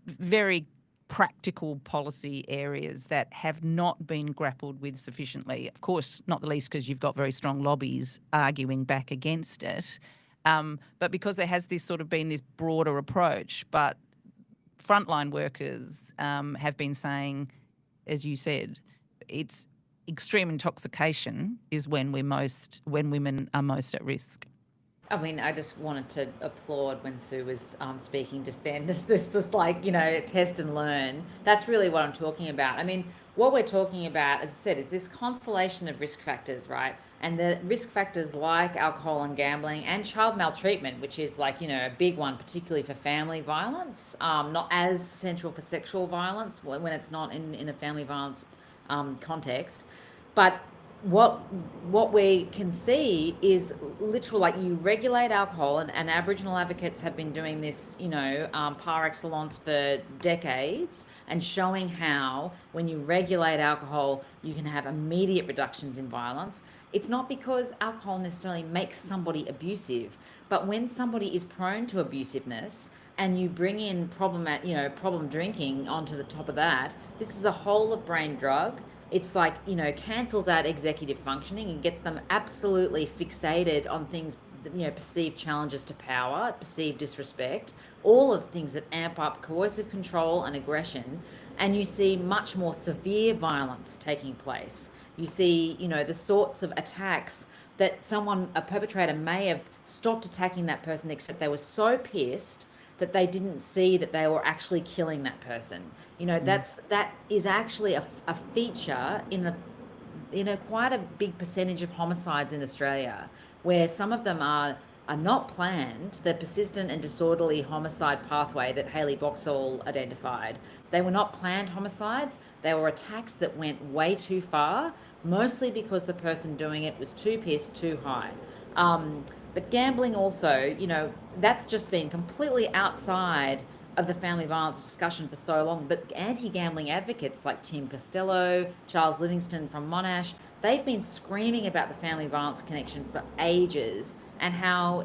very practical policy areas that have not been grappled with sufficiently. Of course, not the least because you've got very strong lobbies arguing back against it, but because there has been this broader approach. But frontline workers have been saying, as you said, it's extreme intoxication is when women are most at risk. I mean, I just wanted to applaud when Sue was speaking just then. This test and learn. That's really what I'm talking about. I mean, what we're talking about, as I said, is this constellation of risk factors, right? And the risk factors like alcohol and gambling and child maltreatment, which is a big one, particularly for family violence, not as central for sexual violence when it's not in a family violence context. But what we can see is literal, you regulate alcohol, and Aboriginal advocates have been doing this, par excellence for decades, and showing how when you regulate alcohol, you can have immediate reductions in violence. It's not because alcohol necessarily makes somebody abusive, but when somebody is prone to abusiveness and you bring in problem drinking onto the top of that, this is a whole of brain drug. It's cancels out executive functioning and gets them absolutely fixated on things, perceived challenges to power, perceived disrespect, all of the things that amp up coercive control and aggression. And you see much more severe violence taking place. You see, the sorts of attacks that a perpetrator may have stopped attacking that person, except they were so pissed that they didn't see that they were actually killing that person. That is actually a feature in a quite a big percentage of homicides in Australia, where some of them are not planned. The persistent and disorderly homicide pathway that Hayley Boxall identified, they were not planned homicides. They were attacks that went way too far, mostly because the person doing it was too pissed, too high. But gambling also, that's just been completely outside of the family violence discussion for so long. But anti-gambling advocates like Tim Costello, Charles Livingston from Monash, they've been screaming about the family violence connection for ages, and how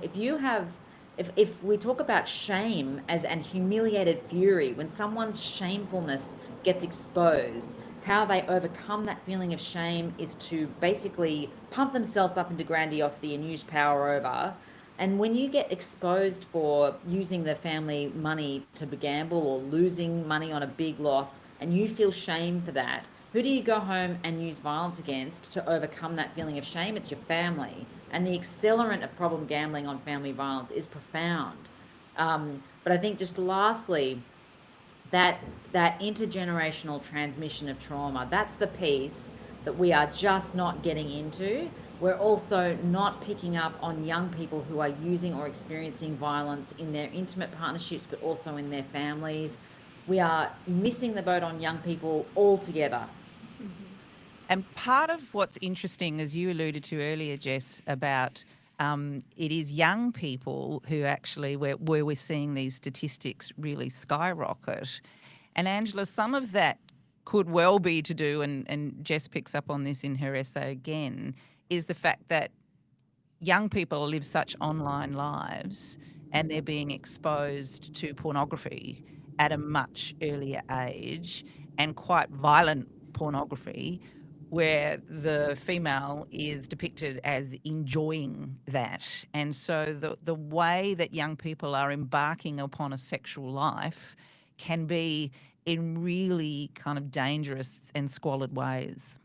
if we talk about shame and humiliated fury, when someone's shamefulness gets exposed, how they overcome that feeling of shame is to basically pump themselves up into grandiosity and use power over. And when you get exposed for using the family money to gamble or losing money on a big loss, and you feel shame for that, Who do you go home and use violence against to overcome that feeling of shame? It's your family. And the accelerant of problem gambling on family violence is profound. But I think just lastly, that intergenerational transmission of trauma, that's the piece that we are just not getting into. We're also not picking up on young people who are using or experiencing violence in their intimate partnerships, but also in their families. We are missing the boat on young people altogether. And part of what's interesting, as you alluded to earlier, Jess, about it is young people who actually, where we're seeing these statistics really skyrocket. And Angela, some of that could well be to do, and Jess picks up on this in her essay again, is the fact that young people live such online lives and they're being exposed to pornography at a much earlier age, and quite violent pornography, where the female is depicted as enjoying that. And so the way that young people are embarking upon a sexual life can be in really kind of dangerous and squalid ways.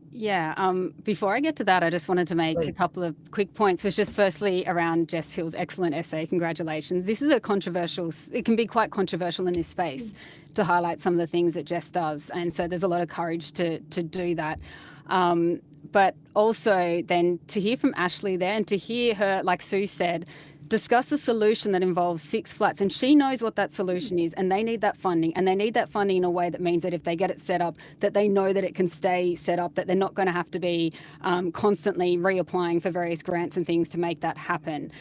Yeah, before I get to that, I just wanted to make a couple of quick points, which is firstly around Jess Hill's excellent essay. Congratulations. This is it can be quite controversial in this space to highlight some of the things that Jess does. And so there's a lot of courage to do that. But also then to hear from Ashlee there and to hear her, like Sue said, discuss a solution that involves 6 flats, and she knows what that solution is, and they need that funding, and they need that funding in a way that means that if they get it set up, that they know that it can stay set up, that they're not going to have to be constantly reapplying for various grants and things to make that happen.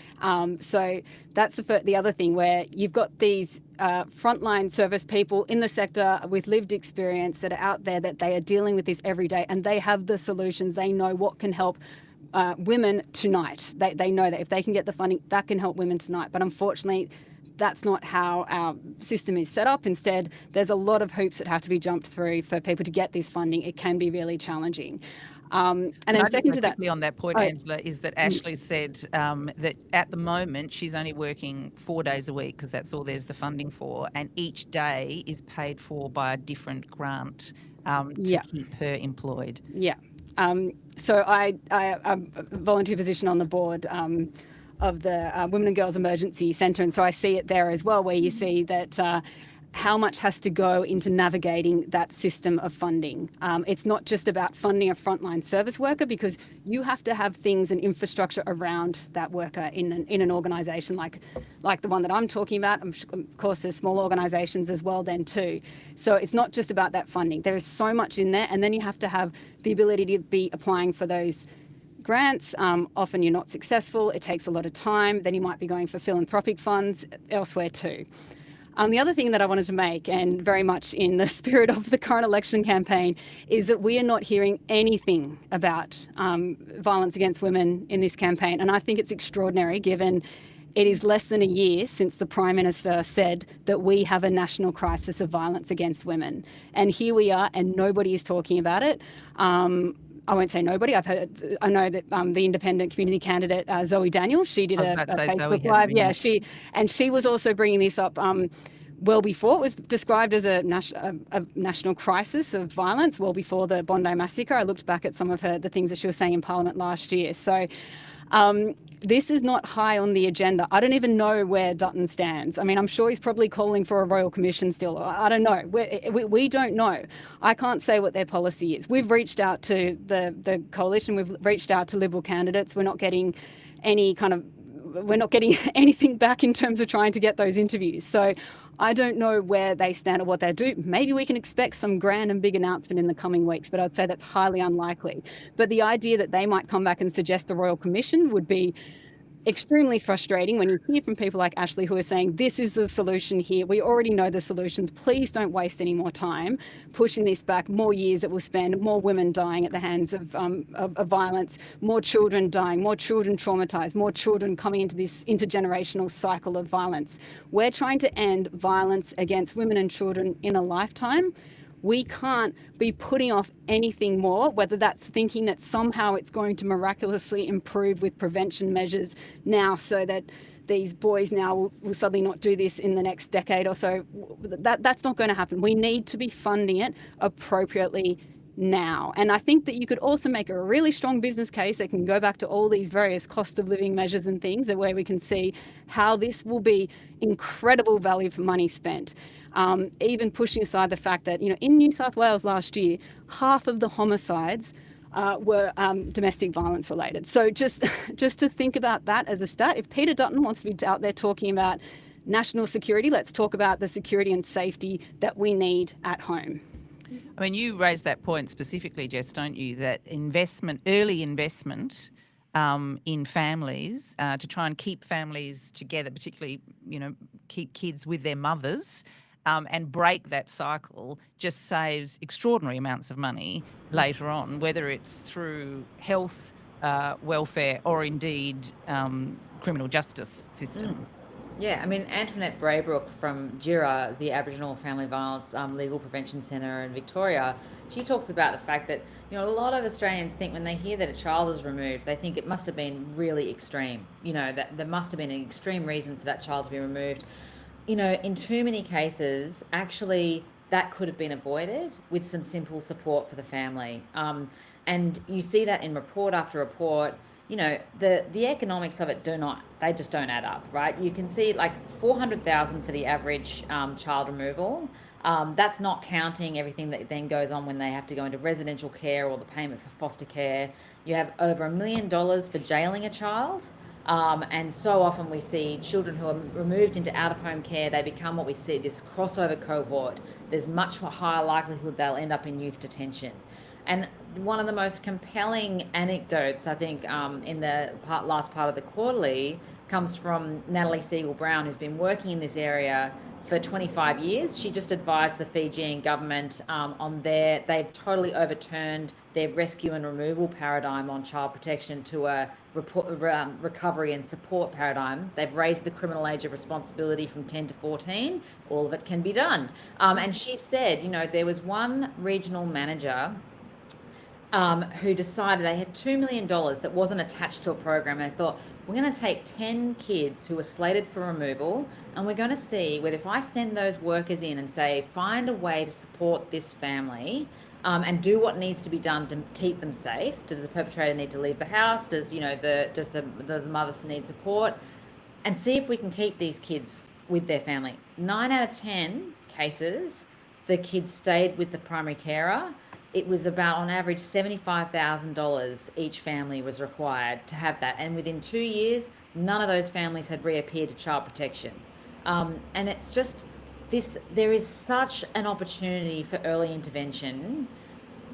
So that's the other thing, where you've got these frontline service people in the sector with lived experience that are out there, that they are dealing with this every day, and they have the solutions. They know what can help women tonight. They know that if they can get the funding, that can help women tonight. But unfortunately, that's not how our system is set up. Instead, there's a lot of hoops that have to be jumped through for people to get this funding. It can be really challenging. And then second to that, on that point, Angela, is that Ashlee said that at the moment she's only working 4 days a week, because that's all there's the funding for, and each day is paid for by a different grant to keep her employed. Yeah. So I a volunteer position on the board of the Women and Girls Emergency Centre, and so I see it there as well, where you see that how much has to go into navigating that system of funding. It's not just about funding a frontline service worker, because you have to have things and infrastructure around that worker in an organisation like the one that I'm talking about. Of course, there's small organisations as well then too. So it's not just about that funding. There is so much in there, and then you have to have the ability to be applying for those grants. Often you're not successful. It takes a lot of time. Then you might be going for philanthropic funds elsewhere too. The other thing that I wanted to make, and very much in the spirit of the current election campaign, is that we are not hearing anything about violence against women in this campaign. And I think it's extraordinary, given it is less than a year since the Prime Minister said that we have a national crisis of violence against women. And here we are, and nobody is talking about it. I won't say nobody. I know that the independent community candidate Zoe Daniel, she did a Facebook Live. Yeah, she was also bringing this up well before it was described as a national crisis of violence. Well before the Bondi massacre, I looked back at some of the things that she was saying in Parliament last year. So this is not high on the agenda. I don't even know where Dutton stands. I mean, I'm sure he's probably calling for a royal commission still. I don't know. We don't know. I can't say what their policy is. We've reached out to the coalition. We've reached out to Liberal candidates. We're not getting anything back in terms of trying to get those interviews. So I don't know where they stand or what they do. Maybe we can expect some grand and big announcement in the coming weeks, but I'd say that's highly unlikely. But the idea that they might come back and suggest a royal commission would be extremely frustrating when you hear from people like Ashlee, who are saying, this is the solution here. We already know the solutions. Please don't waste any more time pushing this back. More years that we'll spend, more women dying at the hands of violence, more children dying, more children traumatized, more children coming into this intergenerational cycle of violence. We're trying to end violence against women and children in a lifetime. We can't be putting off anything more, whether that's thinking that somehow it's going to miraculously improve with prevention measures now, so that these boys now will suddenly not do this in the next decade or so. That's not going to happen. We need to be funding it appropriately now. And I think that you could also make a really strong business case that can go back to all these various cost of living measures and things, where we can see how this will be incredible value for money spent. Even pushing aside the fact that, in New South Wales last year, half of the homicides were domestic violence related. So just to think about that as a stat, if Peter Dutton wants to be out there talking about national security, let's talk about the security and safety that we need at home. I mean, you raised that point specifically, Jess, don't you? That early investment in families to try and keep families together, particularly, keep kids with their mothers, and break that cycle, just saves extraordinary amounts of money later on, whether it's through health, welfare, or indeed criminal justice system. Yeah, I mean, Antoinette Braybrook from JIRA, the Aboriginal Family Violence Legal Prevention Centre in Victoria, she talks about the fact that, a lot of Australians think when they hear that a child is removed, they think it must have been really extreme, that there must have been an extreme reason for that child to be removed. In too many cases, actually, that could have been avoided with some simple support for the family. And you see that in report after report. The economics of it they just don't add up, right? You can see like $400,000 for the average child removal. That's not counting everything that then goes on when they have to go into residential care or the payment for foster care. You have over $1 million for jailing a child. And so often we see children who are removed into out-of-home care, they become what we see, this crossover cohort. There's much higher likelihood they'll end up in youth detention. And one of the most compelling anecdotes, I think, in the last part of the quarterly comes from Natalie Siegel-Brown, who's been working in this area for 25 years. She just advised the Fijian government on they've totally overturned their rescue and removal paradigm on child protection to a recovery and support paradigm. They've raised the criminal age of responsibility from 10 to 14. All of it can be done. And she said, there was one regional manager who decided they had $2 million that wasn't attached to a program. And they thought, we're going to take 10 kids who were slated for removal, and we're going to see whether if I send those workers in and say, find a way to support this family and do what needs to be done to keep them safe. Does the perpetrator need to leave the house? Does the mother need support? And see if we can keep these kids with their family. 9 out of 10 cases, the kids stayed with the primary carer. It was about, on average, $75,000 each family was required to have that. And within 2 years, none of those families had reappeared to child protection. And it's just there is such an opportunity for early intervention.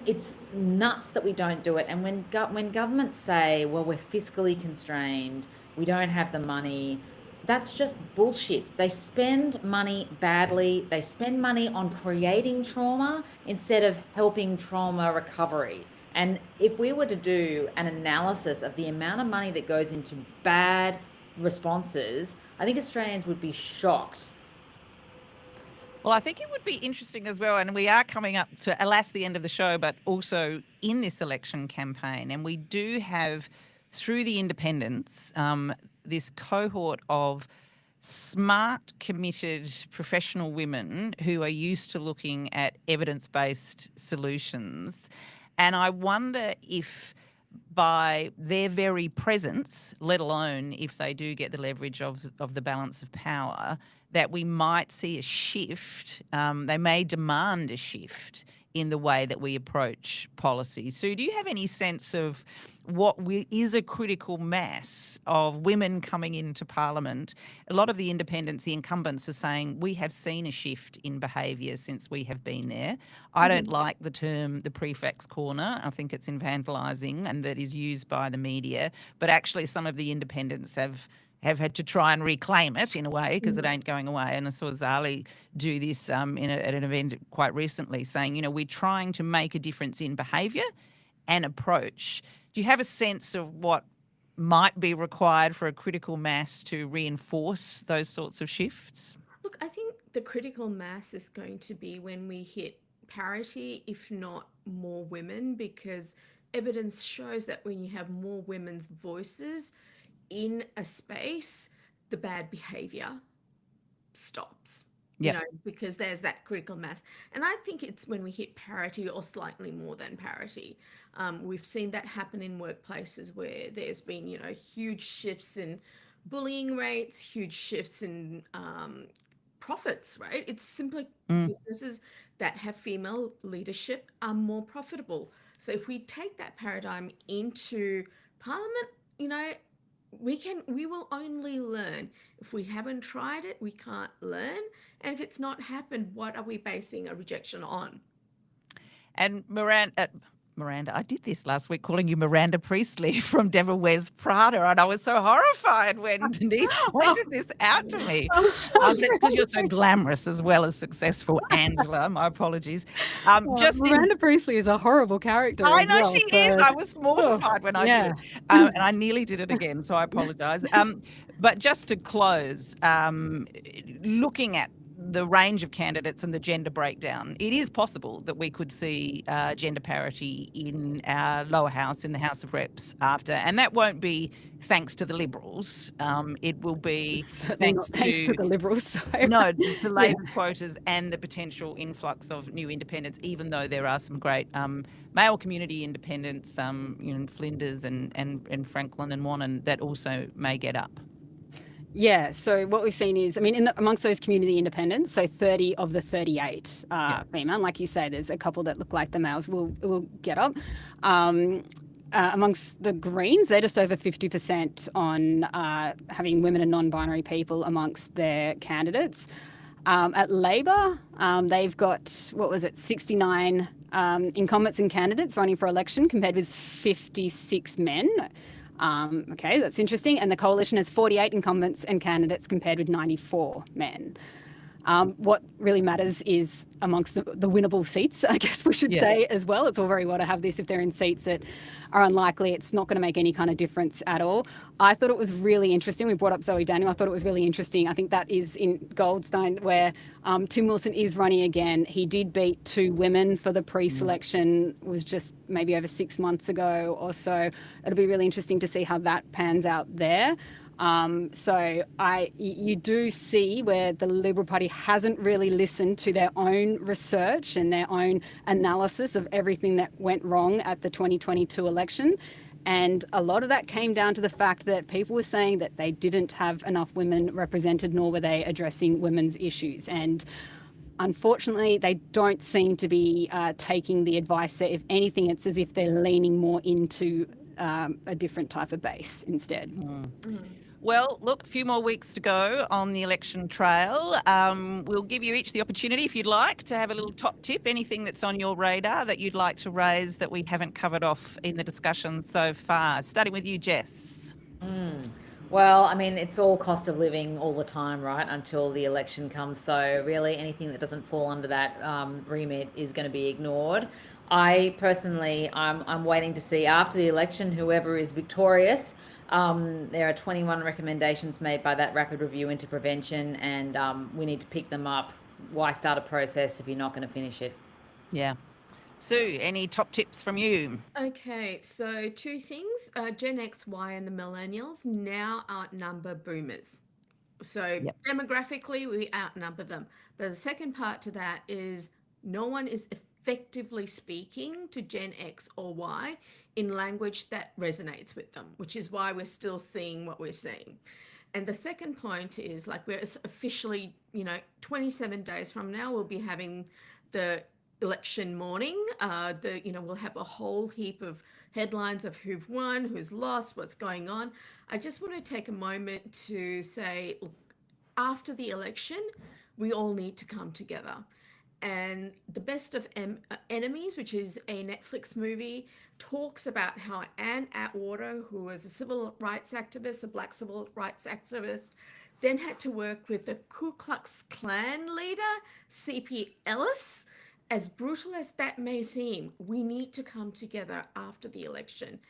It's nuts that we don't do it. And when governments say, well, we're fiscally constrained, we don't have the money, that's just bullshit. They spend money badly. They spend money on creating trauma instead of helping trauma recovery. And if we were to do an analysis of the amount of money that goes into bad responses, I think Australians would be shocked. Well, I think it would be interesting as well, and we are coming up to, alas, the end of the show, but also in this election campaign, and we do have, through the independents, this cohort of smart, committed, professional women who are used to looking at evidence-based solutions. And I wonder if by their very presence, let alone if they do get the leverage of the balance of power, that we might see a shift. They may demand a shift in the way that we approach policy. So do you have any sense of what is a critical mass of women coming into Parliament? A lot of the independents, the incumbents, are saying we have seen a shift in behaviour since we have been there. I don't like the term the prefect's corner. I think it's infantilising and that is used by the media. But actually some of the independents have had to try and reclaim it in a way because it ain't going away. And I saw Zali do this at an event quite recently saying, we're trying to make a difference in behaviour and approach. Do you have a sense of what might be required for a critical mass to reinforce those sorts of shifts? Look, I think the critical mass is going to be when we hit parity, if not more women, because evidence shows that when you have more women's voices in a space, the bad behavior stops. Yep. You know, because there's that critical mass. And I think it's when we hit parity or slightly more than parity. We've seen that happen in workplaces where there's been, you know, huge shifts in bullying rates, huge shifts in profits, right? It's simply businesses that have female leadership are more profitable. So if we take that paradigm into Parliament, you know, we will only learn. If we haven't tried it, we can't learn. And if it's not happened, what are we basing a rejection on? And Miranda, I did this last week, calling you Miranda Priestley from Devil Wears Prada, and I was so horrified when Denise pointed this out to me. But it's because you're so glamorous as well as successful, Angela. My apologies. Miranda Priestley is a horrible character. I as know well, she is. I was mortified when I did it, and I nearly did it again, so I apologise. But just to close, looking at the range of candidates and the gender breakdown, it is possible that we could see gender parity in our lower house, in the House of Reps after, and that won't be thanks to the Liberals. It will be thanks to the Liberals. So. No, the Labor quotas and the potential influx of new independents, even though there are some great male community independents, you know, Flinders and Franklin and Wannon, that also may get up. Yeah, so what we've seen is, I mean, amongst those community independents, so 30 of the 38 female, like you say, there's a couple that look like the males will get up. Amongst the Greens, they're just over 50% on having women and non-binary people amongst their candidates. At Labor, they've got, 69 incumbents and candidates running for election compared with 56 men. Okay, that's interesting. And the coalition has 48 incumbents and candidates compared with 94 men. What really matters is amongst the winnable seats, I guess we should say as well. It's all very well to have this if they're in seats that are unlikely. It's not going to make any kind of difference at all. I thought it was really interesting. We brought up Zoe Daniel. I thought it was really interesting. I think that is in Goldstein where Tim Wilson is running again. He did beat 2 women for the pre-selection, was just maybe over 6 months ago or so. It'll be really interesting to see how that pans out there. So you do see where the Liberal Party hasn't really listened to their own research and their own analysis of everything that went wrong at the 2022 election. And a lot of that came down to the fact that people were saying that they didn't have enough women represented, nor were they addressing women's issues. And unfortunately, they don't seem to be taking the advice there. If anything, it's as if they're leaning more into a different type of base instead. Well, look, a few more weeks to go on the election trail. We'll give you each the opportunity, if you'd like, to have a little top tip, anything that's on your radar that you'd like to raise that we haven't covered off in the discussion so far. Starting with you, Jess. Well, I mean, it's all cost of living all the time, right, until the election comes. So really anything that doesn't fall under that remit is going to be ignored. I personally, I'm waiting to see after the election, whoever is victorious. There are 21 recommendations made by that rapid review into prevention, and we need to pick them up. Why start a process if you're not going to finish it? Yeah. Sue, any top tips from you? Okay, so 2 things. Gen X, Y, and the millennials now outnumber boomers. So demographically, we outnumber them. But the second part to that is no one is effectively speaking to Gen X or Y in language that resonates with them, which is why we're still seeing what we're seeing. And the second point is, like, we're officially, 27 days from now, we'll be having the election morning. We'll have a whole heap of headlines of who've won, who's lost, what's going on. I just want to take a moment to say, look, after the election, we all need to come together. And The Best of Enemies, which is a Netflix movie, talks about how Anne Atwater, who was a civil rights activist, a Black civil rights activist, then had to work with the Ku Klux Klan leader, C.P. Ellis. As brutal as that may seem, we need to come together after the election.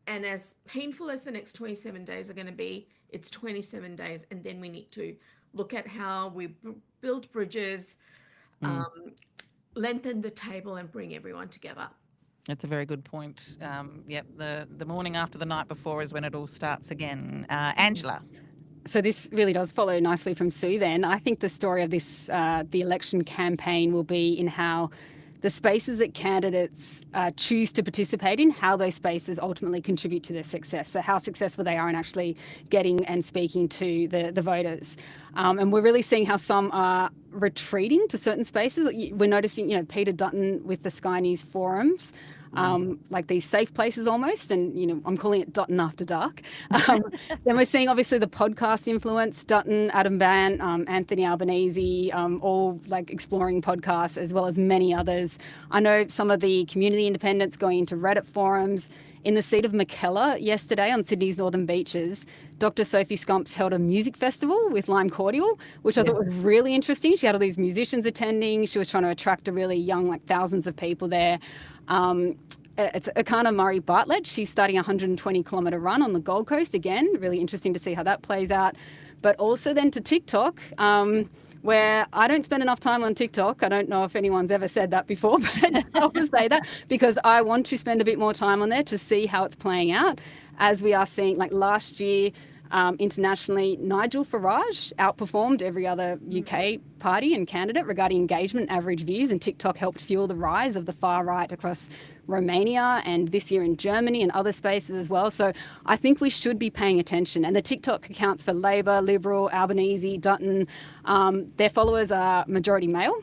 And as painful as the next 27 days are going to be, it's 27 days. And then we need to look at how we build bridges, lengthen the table, and bring everyone together. That's a very good point. The morning after the night before is when it all starts again. Angela. So this really does follow nicely from Sue then. I think the story of this, the election campaign, will be in how the spaces that candidates choose to participate in, how those spaces ultimately contribute to their success. So how successful they are in actually getting and speaking to the voters. And we're really seeing how some are retreating to certain spaces. We're noticing, Peter Dutton with the Sky News forums, like these safe places almost, and I'm calling it Dutton After Dark. Then we're seeing obviously the podcast influence, Dutton, Adam Ban, Anthony Albanese, all like exploring podcasts, as well as many others. I know some of the community independents going into Reddit forums. In the seat of McKellar yesterday on Sydney's Northern Beaches, Dr. Sophie Scumps held a music festival with Lime Cordial, which I thought was really interesting. She had all these musicians attending. She was trying to attract a really young, like thousands of people there. It's Akana Murray Bartlett. She's starting a 120-kilometre run on the Gold Coast. Again, really interesting to see how that plays out. But also then to TikTok, where I don't spend enough time on TikTok. I don't know if anyone's ever said that before, but I will say that because I want to spend a bit more time on there to see how it's playing out. As we are seeing, like last year, internationally, Nigel Farage outperformed every other UK party and candidate regarding engagement and average views, and TikTok helped fuel the rise of the far right across Romania and this year in Germany and other spaces as well. So I think we should be paying attention. And the TikTok accounts for Labor, Liberal, Albanese, Dutton, their followers are majority male.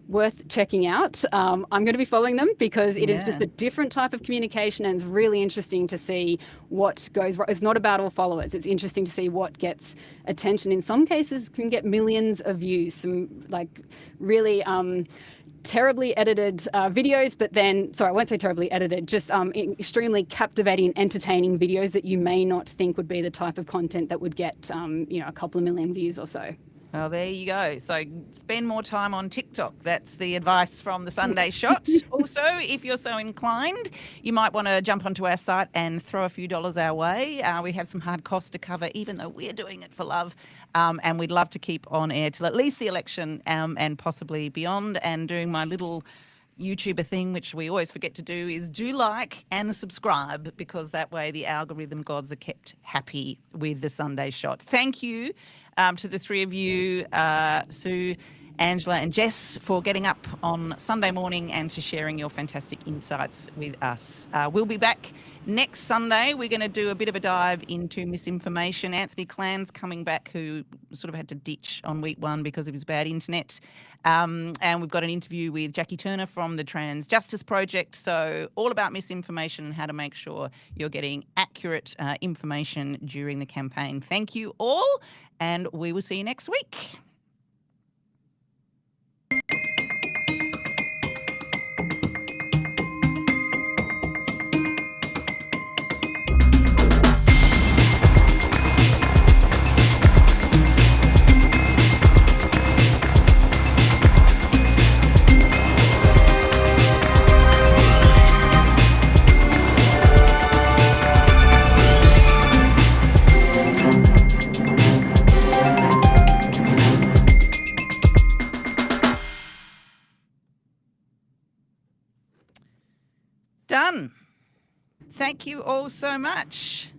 Worth checking out. I'm going to be following them because it is just a different type of communication, and it's really interesting to see what goes wrong. It's not about all followers. It's interesting to see what gets attention. In some cases can get millions of views, some like really terribly edited videos, but then, sorry, I won't say terribly edited, just extremely captivating, entertaining videos that you may not think would be the type of content that would get, a couple of million views or so. Well, there you go. So spend more time on TikTok. That's the advice from the Sunday Shot. Also, if you're so inclined, you might want to jump onto our site and throw a few dollars our way. We have some hard costs to cover, even though we're doing it for love. And we'd love to keep on air till at least the election and possibly beyond. And doing my little YouTuber thing, which we always forget to do, is do like and subscribe, because that way the algorithm gods are kept happy with the Sunday Shot. Thank you to the three of you, Sue, Angela and Jess, for getting up on Sunday morning and to sharing your fantastic insights with us. We'll be back next Sunday. We're going to do a bit of a dive into misinformation. Anthony Clan's coming back, who sort of had to ditch on week one because of his bad internet. And we've got an interview with Jackie Turner from the Trans Justice Project. So all about misinformation and how to make sure you're getting accurate information during the campaign. Thank you all, and we will see you next week. Done. Thank you all so much.